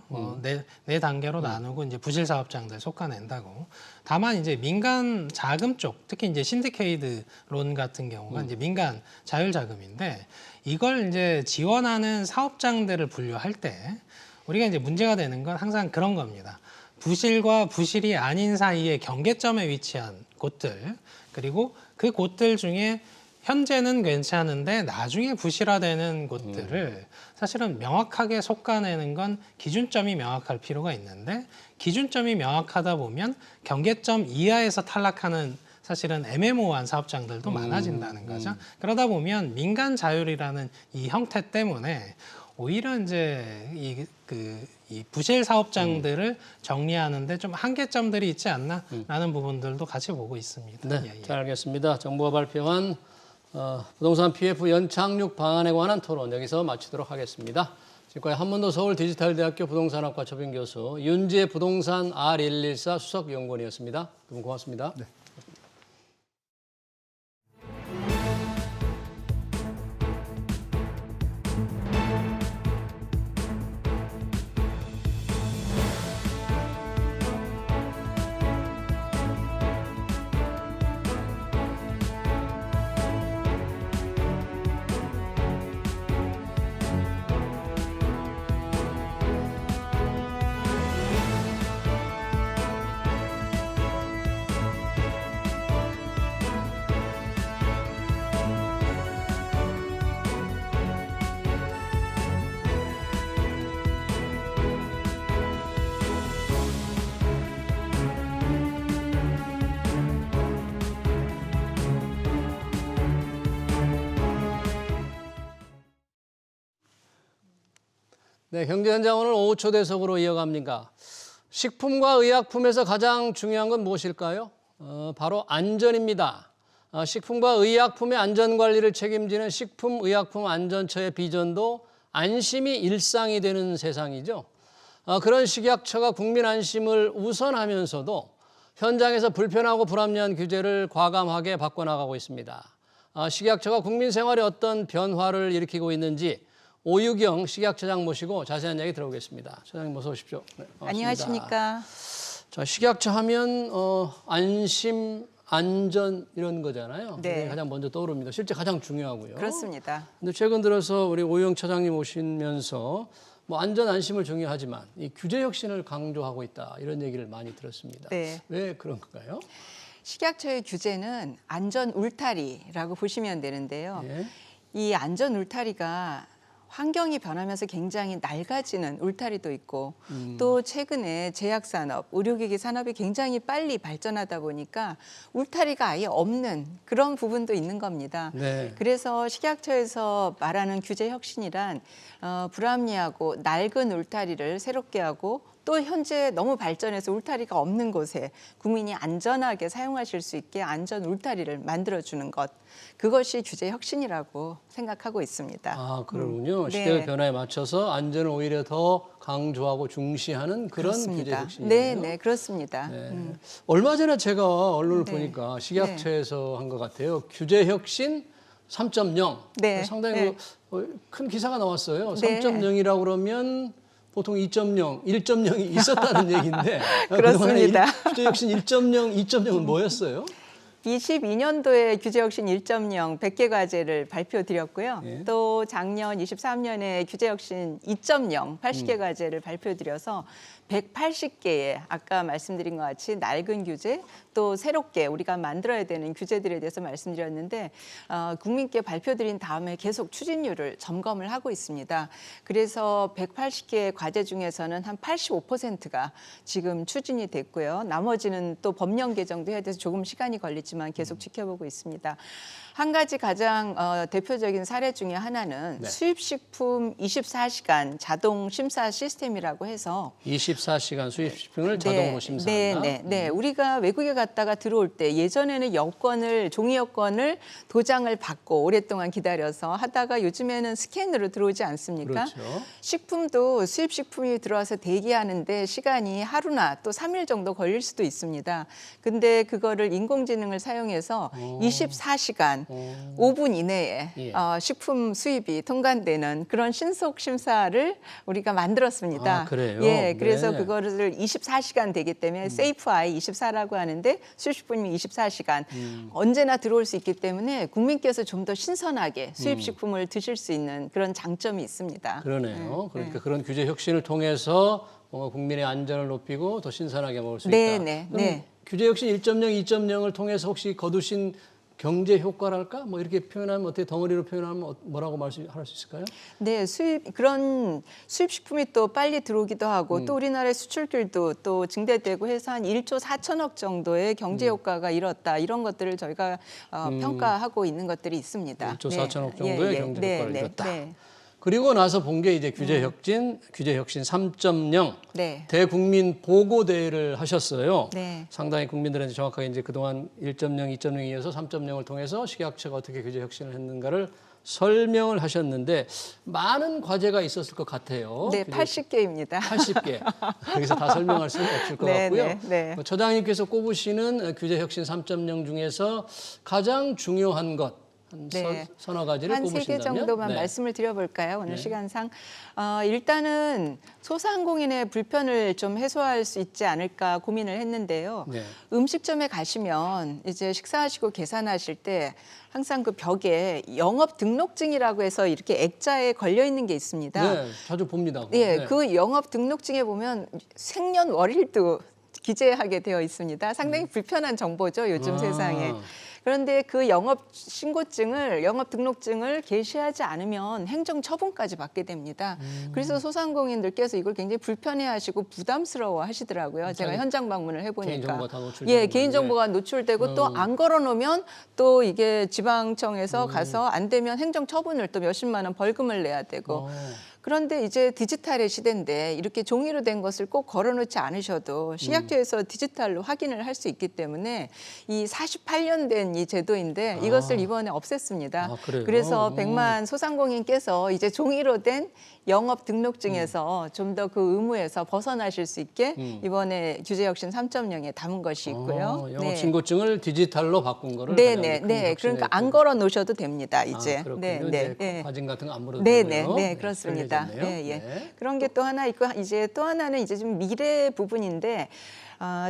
네 단계로 나누고 이제 부실 사업장들 속아낸다고. 다만 이제 민간 자금 쪽, 특히 이제 신디케이트 론 같은 경우가 이제 민간 자율 자금인데 이걸 이제 지원하는 사업장들을 분류할 때 우리가 이제 문제가 되는 건 항상 그런 겁니다. 부실과 부실이 아닌 사이의 경계점에 위치한 곳들 그리고 그 곳들 중에 현재는 괜찮은데 나중에 부실화되는 곳들을 사실은 명확하게 솎아내는 건 기준점이 명확할 필요가 있는데 기준점이 명확하다 보면 경계점 이하에서 탈락하는 사실은 애매모호한 사업장들도 많아진다는 거죠. 그러다 보면 민간 자율이라는 이 형태 때문에 오히려 이제 이 부실 사업장들을 정리하는데 좀 한계점들이 있지 않나라는 부분들도 같이 보고 있습니다. 네, 예, 예. 잘 알겠습니다. 정부가 발표한 부동산 PF 연착륙 방안에 관한 토론 여기서 마치도록 하겠습니다. 지금까지 한문도 서울디지털대학교 부동산학과 초빙교수 윤재 부동산 R114 수석연구원이었습니다. 두 분 고맙습니다. 네. 네, 경제현장 오늘 오후 초대석으로 이어갑니다. 식품과 의약품에서 가장 중요한 건 무엇일까요? 바로 안전입니다. 식품과 의약품의 안전관리를 책임지는 식품의약품안전처의 비전도 안심이 일상이 되는 세상이죠. 그런 식약처가 국민 안심을 우선하면서도 현장에서 불편하고 불합리한 규제를 과감하게 바꿔나가고 있습니다. 식약처가 국민 생활에 어떤 변화를 일으키고 있는지 오유경 식약처장 모시고 자세한 이야기 들어보겠습니다. 처장님 어서 오십시오. 네, 반갑습니다. 안녕하십니까. 자, 식약처 하면 안심, 안전 이런 거잖아요. 네. 그게 가장 먼저 떠오릅니다. 실제 가장 중요하고요. 그렇습니다. 근데 최근 들어서 우리 오유경 처장님 오시면서 뭐 안전 안심을 중요하지만 이 규제 혁신을 강조하고 있다 이런 얘기를 많이 들었습니다. 네. 왜 그런 건가요? 식약처의 규제는 안전 울타리라고 보시면 되는데요. 예. 이 안전 울타리가 환경이 변하면서 굉장히 낡아지는 울타리도 있고 또 최근에 제약산업, 의료기기 산업이 굉장히 빨리 발전하다 보니까 울타리가 아예 없는 그런 부분도 있는 겁니다. 네. 그래서 식약처에서 말하는 규제 혁신이란 불합리하고 낡은 울타리를 새롭게 하고 또 현재 너무 발전해서 울타리가 없는 곳에 국민이 안전하게 사용하실 수 있게 안전 울타리를 만들어주는 것. 그것이 규제 혁신이라고 생각하고 있습니다. 아, 그러군요. 네. 시대의 변화에 맞춰서 안전을 오히려 더 강조하고 중시하는 그런 규제 그렇습니다. 혁신이에요. 네, 그렇습니다. 네. 얼마 전에 제가 언론을 네. 보니까 식약처에서 한 것 같아요. 규제 혁신 3.0. 네. 상당히 네. 큰 기사가 나왔어요. 네. 3.0이라고 그러면 보통 2.0, 1.0이 있었다는 얘기인데 그렇습니다. 규제 혁신 1.0, 2.0은 뭐였어요? 22년도에 규제혁신 1.0 100개 과제를 발표드렸고요. 예. 또 작년 23년에 규제혁신 2.0 80개 과제를 발표드려서 180개의 아까 말씀드린 것 같이 낡은 규제 또 새롭게 우리가 만들어야 되는 규제들에 대해서 말씀드렸는데 국민께 발표드린 다음에 계속 추진률을 점검을 하고 있습니다. 그래서 180개의 과제 중에서는 한 85%가 지금 추진이 됐고요. 나머지는 또 법령 개정도 해야 돼서 조금 시간이 걸리지만 계속 지켜보고 있습니다. 한 가지 가장 대표적인 사례 중에 하나는 네. 수입식품 24시간 자동 심사 시스템이라고 해서 24시간 수입식품을 자동으로 심사한다. 네. 우리가 외국에 갔다가 들어올 때 예전에는 여권을 종이 여권을 도장을 받고 오랫동안 기다려서 하다가 요즘에는 스캔으로 들어오지 않습니까? 그렇죠. 식품도 수입식품이 들어와서 대기하는데 시간이 하루나 또 3일 정도 걸릴 수도 있습니다. 근데 그거를 인공지능을 사용해서 24시간 5분 이내에 예. 식품 수입이 통관되는 그런 신속 심사를 우리가 만들었습니다. 아, 그래요? 예, 그래서 네. 그거를 24시간 되기 때문에 세이프 아이 24라고 하는데 수입식품이 24시간 언제나 들어올 수 있기 때문에 국민께서 좀 더 신선하게 수입식품을 드실 수 있는 그런 장점이 있습니다. 그러네요. 그러니까 그런 규제 혁신을 통해서 뭔가 국민의 안전을 높이고 더 신선하게 먹을 수 네, 있다. 네, 그럼 네. 규제 혁신 1.0, 2.0을 통해서 혹시 거두신 경제 효과랄까? 뭐 이렇게 표현하면 어떻게 덩어리로 표현하면 뭐라고 할 수 있을까요? 네, 그런 수입식품이 또 빨리 들어오기도 하고 또 우리나라의 수출길도 또 증대되고 해서 한 1조 4천억 정도의 경제 효과가 이뤘다. 이런 것들을 저희가 평가하고 있는 것들이 있습니다. 1조 네. 4천억 정도의 예, 경제 네, 효과를 네, 이뤘다. 네. 그리고 나서 본 게 이제 규제 혁신 3.0 네. 대국민 보고 대회를 하셨어요. 네. 상당히 국민들한테 정확하게 이제 그동안 1.0, 2.0에 이어서 3.0을 통해서 식약처가 어떻게 규제 혁신을 했는가를 설명을 하셨는데 많은 과제가 있었을 것 같아요. 네, 80개입니다. 80개. 여기서 다 설명할 수는 없을 것 네, 같고요. 네, 네. 처장님께서 꼽으시는 규제 혁신 3.0 중에서 가장 중요한 것 한 네. 서너 가지를 한 꼽으신다면 3개 정도만 네. 말씀을 드려볼까요? 오늘 네. 시간상. 일단은 소상공인의 불편을 좀 해소할 수 있지 않을까 고민을 했는데요. 네. 음식점에 가시면 이제 식사하시고 계산하실 때 항상 그 벽에 영업 등록증이라고 해서 이렇게 액자에 걸려 있는 게 있습니다. 네, 자주 봅니다. 그거. 예, 네. 그 영업 등록증에 보면 생년월일도 기재하게 되어 있습니다. 상당히 불편한 정보죠, 요즘 아. 세상에. 그런데 그 영업 등록증을 게시하지 않으면 행정 처분까지 받게 됩니다. 그래서 소상공인들께서 이걸 굉장히 불편해하시고 부담스러워 하시더라고요. 제가 현장 방문을 해보니까. 개인정보가 다 노출되는 예, 개인정보가 노출되고 또 안 걸어놓으면 또 이게 지방청에서 가서 안 되면 행정 처분을 또 몇십만 원 벌금을 내야 되고. 그런데 이제 디지털의 시대인데 이렇게 종이로 된 것을 꼭 걸어놓지 않으셔도 식약처에서 디지털로 확인을 할 수 있기 때문에 이 48년 된 이 제도인데 이것을 이번에 없앴습니다. 아, 그래요? 그래서 100만 소상공인께서 이제 종이로 된 영업 등록증에서 좀 더 그 의무에서 벗어나실 수 있게 이번에 규제혁신 3.0에 담은 것이 있고요. 영업신고증을 디지털로 바꾼 거를 네네. 가장 큰 네. 혁신의 그러니까 안 걸어 놓으셔도 됩니다. 이제. 그렇군요. 이제 과진 같은 거 안 물어도 네네. 되고요. 네, 그렇습니다. 편리해졌네요. 예, 예. 네. 그런 게 또 하나 있고 이제 또 하나는 이제 좀 미래 부분인데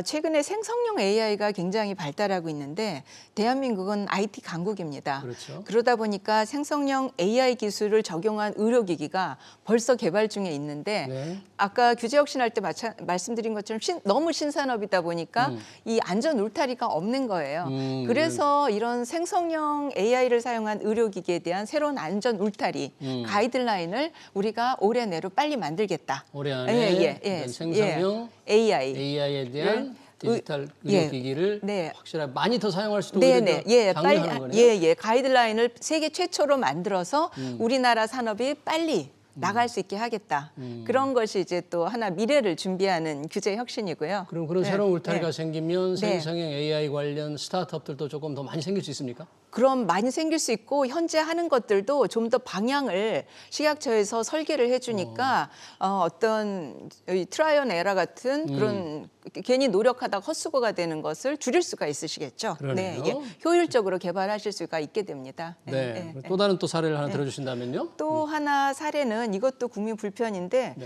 최근에 생성형 AI가 굉장히 발달하고 있는데 대한민국은 IT 강국입니다. 그렇죠. 그러다 보니까 생성형 AI 기술을 적용한 의료기기가 벌써 개발 중에 있는데 네. 아까 규제혁신할 때 말씀드린 것처럼 너무 신산업이다 보니까 이 안전 울타리가 없는 거예요. 그래서 이런 생성형 AI를 사용한 의료기기에 대한 새로운 안전 울타리 가이드라인을 우리가 올해 내로 빨리 만들겠다. 올해 안에 생성형 AI에 대한 디지털 의료기기를 확실하게 많이 더 사용할 수도 있게 장려하는 거네요. 가이드라인을 세계 최초로 만들어서 우리나라 산업이 빨리 나갈 수 있게 하겠다. 그런 것이 이제 또 하나 미래를 준비하는 규제 혁신이고요. 그럼 그런 새로운 울타리가 생기면 생성형 AI 관련 스타트업들도 조금 더 많이 생길 수 있습니까? 그럼 많이 생길 수 있고 현재 하는 것들도 좀 더 방향을 식약처에서 설계를 해주니까 어떤 트라이얼 에러 같은 그런 괜히 노력하다가 헛수고가 되는 것을 줄일 수가 있으시겠죠. 그러네요. 네, 효율적으로 개발하실 수가 있게 됩니다. 네. 또 다른 또 사례를 하나 들어주신다면요? 또 하나 사례는 이것도 국민 불편인데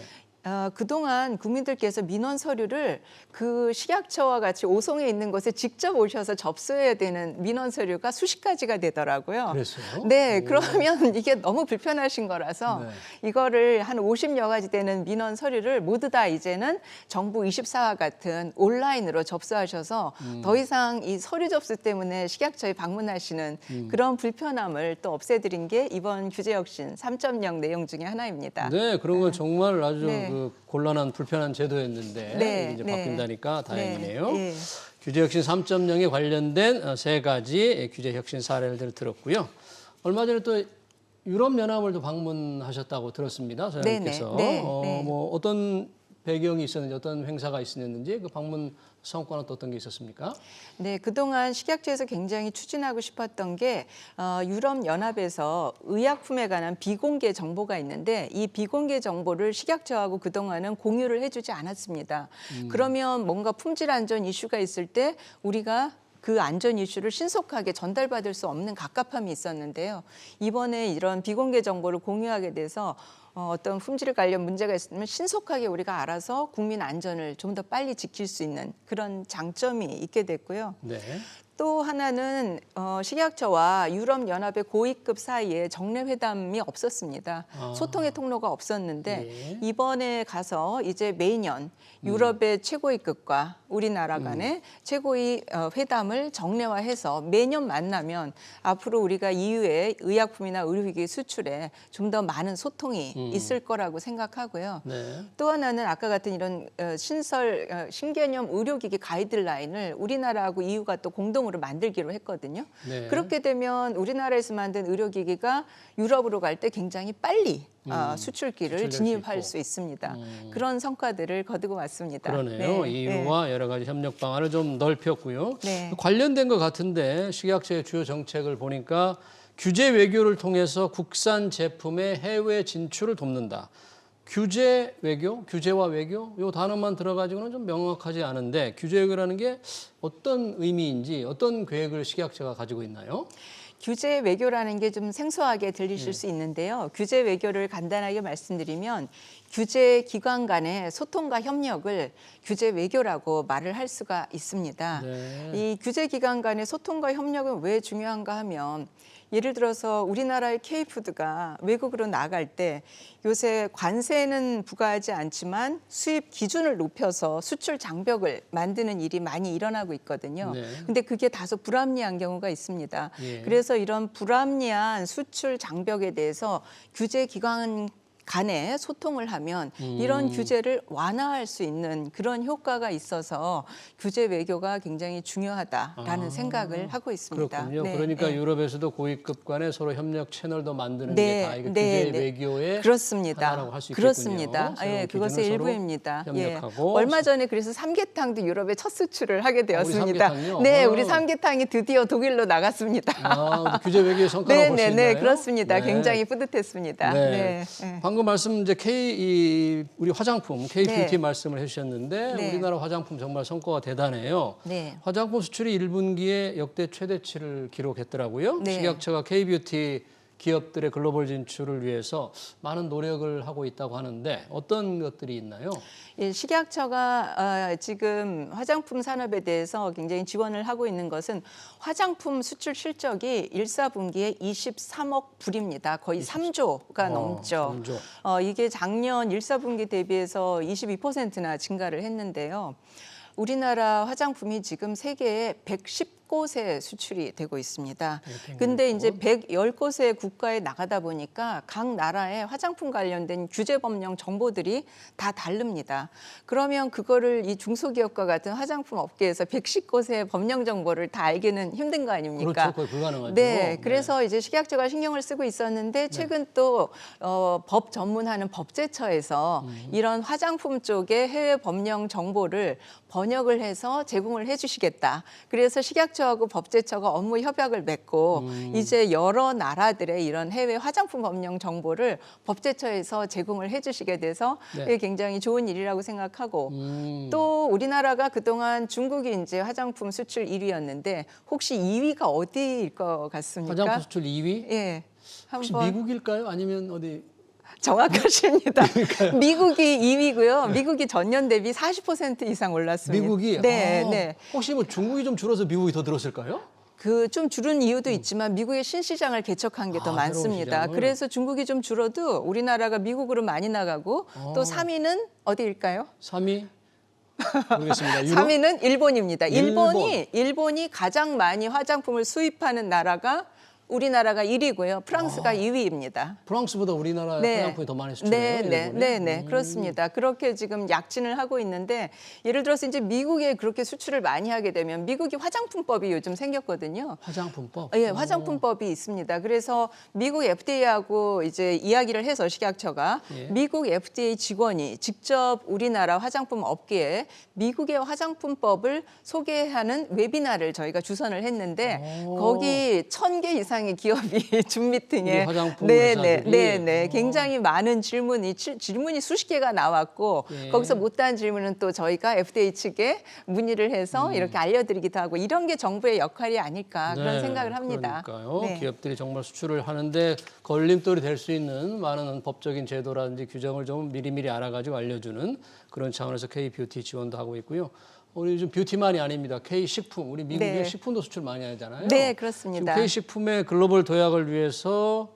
그동안 국민들께서 민원 서류를 그 식약처와 같이 오송에 있는 곳에 직접 오셔서 접수해야 되는 민원 서류가 수십 가지가 되더라고요. 그랬어요? 네, 그러면 이게 너무 불편하신 거라서 이거를 한 50여 가지 되는 민원 서류를 모두 다 이제는 정부 24와 같은 온라인으로 접수하셔서 더 이상 이 서류 접수 때문에 식약처에 방문하시는 그런 불편함을 또 없애드린 게 이번 규제혁신 3.0 내용 중에 하나입니다. 네, 그런 건 정말 아주 그 곤란한 불편한 제도였는데 이제 바뀐다니까 다행이네요. 규제혁신 3.0에 관련된 세 가지 규제혁신 사례를 들었고요. 얼마 전에 또 유럽연합을 방문하셨다고 들었습니다. 사장님께서 뭐 어떤 배경이 있었는지 어떤 행사가 있었는지 그 방문 성과는 또 어떤 게 있었습니까? 네, 그동안 식약처에서 굉장히 추진하고 싶었던 게 유럽연합에서 의약품에 관한 비공개 정보가 있는데 이 비공개 정보를 식약처하고 그동안은 공유를 해주지 않았습니다. 그러면 뭔가 품질 안전 이슈가 있을 때 우리가 그 안전 이슈를 신속하게 전달받을 수 없는 갑갑함이 있었는데요. 이번에 이런 비공개 정보를 공유하게 돼서 어떤 품질 관련 문제가 있으면 신속하게 우리가 알아서 국민 안전을 좀 더 빨리 지킬 수 있는 그런 장점이 있게 됐고요. 네. 또 하나는 식약처와 유럽연합의 고위급 사이에 정례 회담이 없었습니다. 소통의 통로가 없었는데 이번에 가서 이제 매년 유럽의 최고위급과 우리나라 간의 최고위 회담을 정례화해서 매년 만나면 앞으로 우리가 EU의 의약품이나 의료기기 수출에 좀 더 많은 소통이 있을 거라고 생각하고요. 또 하나는 아까 같은 이런 신개념 의료기기 가이드라인을 우리나라하고 EU가 또 공동으로 만들기로 했거든요. 그렇게 되면 우리나라에서 만든 의료기기가 유럽으로 갈 때 굉장히 빨리 수출기를 진입할 수 있습니다. 그런 성과들을 거두고 왔습니다. 그러네요. EU와 여러 가지 협력 방안을 좀 넓혔고요. 관련된 것 같은데 식약처의 주요 정책을 보니까 규제 외교를 통해서 국산 제품의 해외 진출을 돕는다. 규제 외교, 규제와 외교 이 단어만 들어가지고는 좀 명확하지 않은데 규제 외교라는 게 어떤 의미인지 어떤 계획을 식약처가 가지고 있나요? 규제 외교라는 게 좀 생소하게 들리실 수 있는데요. 규제 외교를 간단하게 말씀드리면 규제 기관 간의 소통과 협력을 규제 외교라고 말을 할 수가 있습니다. 이 규제 기관 간의 소통과 협력은 왜 중요한가 하면 예를 들어서 우리나라의 K푸드가 외국으로 나갈 때 요새 관세는 부과하지 않지만 수입 기준을 높여서 수출 장벽을 만드는 일이 많이 일어나고 있거든요. 근데 그게 다소 불합리한 경우가 있습니다. 그래서 이런 불합리한 수출 장벽에 대해서 규제 기관 간에 소통을 하면 이런 규제를 완화할 수 있는 그런 효과가 있어서 규제 외교가 굉장히 중요하다라는 생각을 하고 있습니다. 그렇군요. 네, 그러니까 네. 유럽에서도 고위급 간에 서로 협력 채널도 만드는 네, 게 다 이거 네, 규제 네. 외교의 그렇습니다. 하나라고 할 수 있겠군요. 그렇습니다. 새로운 예, 그것의 기준을 서로 일부입니다. 예. 협력하고. 얼마 전에 그래서 삼계탕도 유럽에 첫 수출을 하게 되었습니다. 삼계탕이요? 네, 아. 우리 삼계탕이 드디어 독일로 나갔습니다. 규제 외교의 성과라고 네, 볼 수 네, 있나요? 네, 그렇습니다. 네. 굉장히 뿌듯했습니다. 네. 네, 네. 방금 말씀 이제 우리 화장품 K 뷰티 네. 말씀을 해주셨는데 네. 우리나라 화장품 정말 성과가 대단해요. 네. 화장품 수출이 1분기에 역대 최대치를 기록했더라고요. 네. 식약처가 K 뷰티 기업들의 글로벌 진출을 위해서 많은 노력을 하고 있다고 하는데 어떤 것들이 있나요? 예, 식약처가 지금 화장품 산업에 대해서 굉장히 지원을 하고 있는 것은 화장품 수출 실적이 1사분기에 23억 불입니다. 거의 3조가 넘죠. 3조. 이게 작년 1사분기 대비해서 22%나 증가를 했는데요. 우리나라 화장품이 지금 세계에 110곳에 수출이 되고 있습니다. 근데 이제 110곳의 국가에 나가다 보니까 각 나라의 화장품 관련된 규제 법령 정보들이 다 다릅니다. 그러면 그거를 이 중소기업과 같은 화장품 업계에서 110곳의 법령 정보를 다 알기는 힘든 거 아닙니까? 그렇죠. 거의 불가능하죠. 네, 그래서 이제 식약처가 신경을 쓰고 있었는데 최근 또 법 전문하는 법제처에서 이런 화장품 쪽의 해외 법령 정보를 번역을 해서 제공을 해주시겠다. 그래서 식약처하고 법제처가 업무 협약을 맺고 이제 여러 나라들의 이런 해외 화장품 법령 정보를 법제처에서 제공을 해주시게 돼서 네. 이게 굉장히 좋은 일이라고 생각하고 또 우리나라가 그동안 중국이 이제 화장품 수출 1위였는데 혹시 2위가 어디일 것 같습니까? 화장품 수출 2위? 예, 혹시 한번 미국일까요? 아니면 어디? 정확하십니다. 미국이 2위고요. 미국이 전년 대비 40% 이상 올랐습니다. 미국이? 네, 아, 네. 혹시 뭐 중국이 좀 줄어서 미국이 더 들었을까요? 그 좀 줄은 이유도 있지만 미국의 신시장을 개척한 게 더 새로운 많습니다. 시장을. 그래서 중국이 좀 줄어도 우리나라가 미국으로 많이 나가고 또 3위는 어디일까요? 3위? 모르겠습니다. 유럽? 3위는 일본입니다. 일본. 일본이 가장 많이 화장품을 수입하는 나라가 우리나라가 1위고요. 프랑스가 2위입니다. 프랑스보다 우리나라 화장품이 더 많이 수출해요? 네, 그렇습니다. 그렇게 지금 약진을 하고 있는데 예를 들어서 이제 미국에 그렇게 수출을 많이 하게 되면 미국이 화장품법이 요즘 생겼거든요. 화장품법? 예, 화장품법이 있습니다. 그래서 미국 FDA하고 이제 이야기를 해서 식약처가 예. 미국 FDA 직원이 직접 우리나라 화장품 업계에 미국의 화장품법을 소개하는 웨비나를 저희가 주선을 했는데 거기 1,000개 이상의 기업이 줌 미팅에 우리 화장품 회사들이? 굉장히 많은 질문이 수십 개가 나왔고 예. 거기서 못다한 질문은 또 저희가 FDA 측에 문의를 해서 이렇게 알려드리기도 하고 이런 게 정부의 역할이 아닐까 그런 네, 생각을 합니다. 그러니까요. 네. 기업들이 정말 수출을 하는데 걸림돌이 될 수 있는 많은 법적인 제도라든지 규정을 좀 미리미리 알아가지고 알려주는 그런 차원에서 K-뷰티 지원도 하고 있고요. 우리 요즘 뷰티만이 아닙니다. K-식품, 우리 미국에 네. 식품도 수출 많이 하잖아요. 네, 그렇습니다. 지금 K-식품의 글로벌 도약을 위해서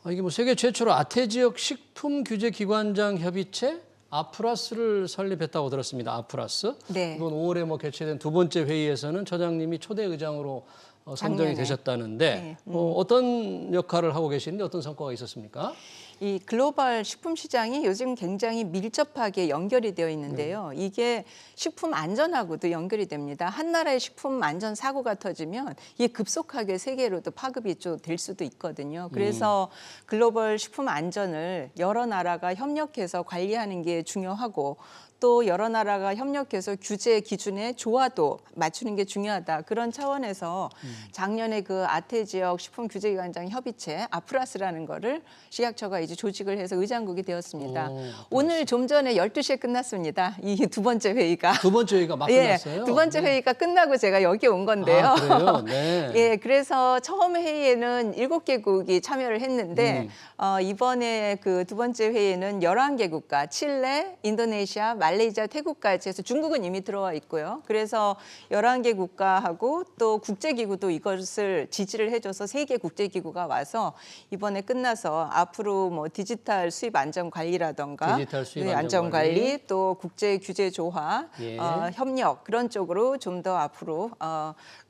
이게 뭐 세계 최초로 아태 지역 식품 규제 기관장 협의체 아프라스를 설립했다고 들었습니다. 아프라스. 네. 이번 5월에 뭐 개최된 두 번째 회의에서는 처장님이 초대 의장으로 선정이 작년에. 되셨다는데 네. 어떤 역할을 하고 계시는데 어떤 성과가 있었습니까? 이 글로벌 식품 시장이 요즘 굉장히 밀접하게 연결이 되어 있는데요. 이게 식품 안전하고도 연결이 됩니다. 한 나라의 식품 안전 사고가 터지면 이게 급속하게 세계로도 파급이 좀 될 수도 있거든요. 그래서 글로벌 식품 안전을 여러 나라가 협력해서 관리하는 게 중요하고 또 여러 나라가 협력해서 규제 기준의 조화도 맞추는 게 중요하다. 그런 차원에서 작년에 그 아태 지역 식품 규제 기관장 협의체 아프라스라는 거를 식약처가 이제 조직을 해서 의장국이 되었습니다. 오늘 좀 전에 12시에 끝났습니다. 이 두 번째 회의가. 두 번째 회의가 막 예, 끝났어요. 두 번째 회의가 끝나고 제가 여기 온 건데요. 아, 그래요? 네. 예, 그래서 처음 회의에는 7개국이 참여를 했는데 이번에 그 두 번째 회의는 11개 국가, 칠레, 인도네시아, 말레이시아, 태국까지 해서 중국은 이미 들어와 있고요. 그래서 11개 국가하고 또 국제기구도 이것을 지지를 해줘서 3개 국제기구가 와서 이번에 끝나서 앞으로 뭐 디지털 수입 안전 관리라던가 디지털 수입 네, 안전 안전 관리 또 국제 규제 조화 예. 협력 그런 쪽으로 좀 더 앞으로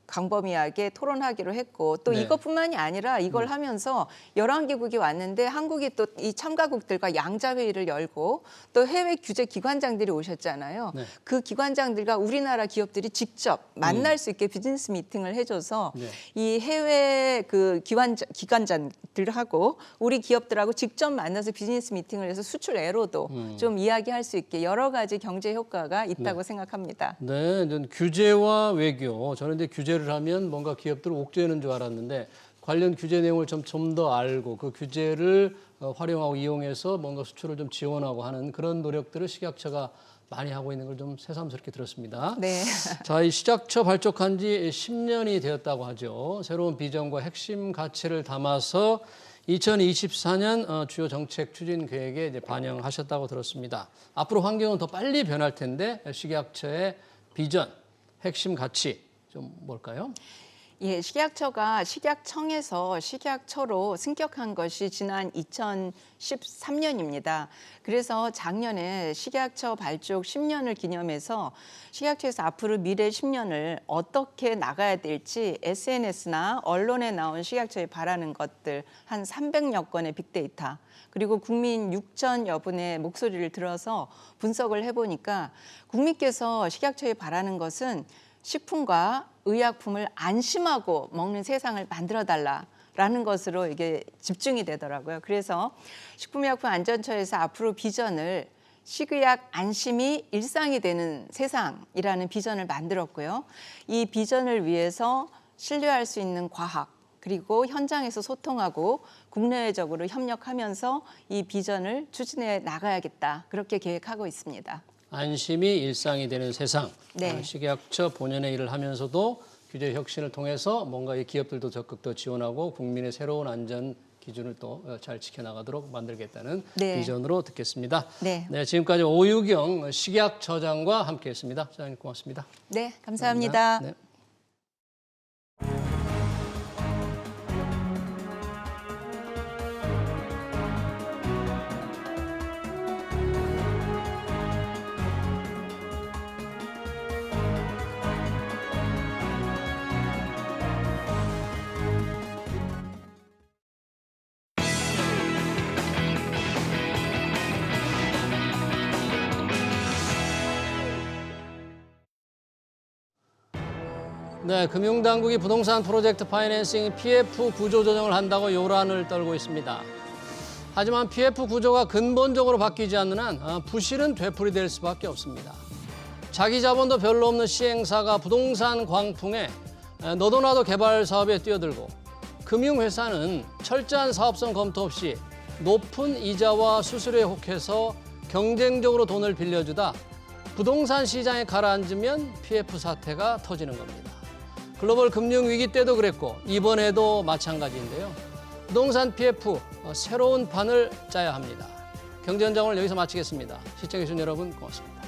광범위하게 토론하기로 했고 또 네. 이것뿐만이 아니라 이걸 하면서 11개국이 왔는데 한국이 또 이 참가국들과 양자회의를 열고 또 해외 규제 기관장들이 오셨잖아요. 네. 그 기관장들과 우리나라 기업들이 직접 만날 수 있게 비즈니스 미팅을 해줘서 네. 이 해외 그 기관장들하고 우리 기업들하고 직접 만나서 비즈니스 미팅을 해서 수출애로도 좀 이야기할 수 있게 여러 가지 경제 효과가 있다고 생각합니다. 네, 저는 규제와 외교. 저는 이제 규제를 하면 뭔가 기업들을 옥죄는 줄 알았는데 관련 규제 내용을 좀 더 알고 그 규제를 활용하고 이용해서 뭔가 수출을 좀 지원하고 하는 그런 노력들을 식약처가 많이 하고 있는 걸 좀 새삼스럽게 들었습니다. 네. 자, 이 식약처 발족한 지 10년이 되었다고 하죠. 새로운 비전과 핵심 가치를 담아서 2024년 주요 정책 추진 계획에 이제 반영하셨다고 들었습니다. 앞으로 환경은 더 빨리 변할 텐데 식약처의 비전, 핵심 가치 좀 뭘까요? 예, 식약처가 식약청에서 식약처로 승격한 것이 지난 2013년입니다. 그래서 작년에 식약처 발족 10년을 기념해서 식약처에서 앞으로 미래 10년을 어떻게 나가야 될지 SNS나 언론에 나온 식약처에 바라는 것들 한 300여 건의 빅데이터 그리고 국민 6천여 분의 목소리를 들어서 분석을 해보니까 국민께서 식약처에 바라는 것은 식품과 의약품을 안심하고 먹는 세상을 만들어달라라는 것으로 이게 집중이 되더라고요. 그래서 식품의약품안전처에서 앞으로 비전을 식의약 안심이 일상이 되는 세상이라는 비전을 만들었고요. 이 비전을 위해서 신뢰할 수 있는 과학 그리고 현장에서 소통하고 국내외적으로 협력하면서 이 비전을 추진해 나가야겠다. 그렇게 계획하고 있습니다. 안심이 일상이 되는 세상. 네. 식약처 본연의 일을 하면서도 규제 혁신을 통해서 뭔가 이 기업들도 적극 더 지원하고 국민의 새로운 안전 기준을 또 잘 지켜나가도록 만들겠다는 네. 비전으로 듣겠습니다. 네. 지금까지 오유경 식약처장과 함께했습니다. 장님 고맙습니다. 네, 감사합니다. 네. 네, 금융당국이 부동산 프로젝트 파이낸싱 PF 구조 조정을 한다고 요란을 떨고 있습니다. 하지만 PF 구조가 근본적으로 바뀌지 않는 한 부실은 되풀이될 수밖에 없습니다. 자기 자본도 별로 없는 시행사가 부동산 광풍에 너도나도 개발 사업에 뛰어들고 금융회사는 철저한 사업성 검토 없이 높은 이자와 수수료에 혹해서 경쟁적으로 돈을 빌려주다 부동산 시장에 가라앉으면 PF 사태가 터지는 겁니다. 글로벌 금융 위기 때도 그랬고 이번에도 마찬가지인데요. 부동산 PF 새로운 판을 짜야 합니다. 경제현장을 여기서 마치겠습니다. 시청해주신 여러분 고맙습니다.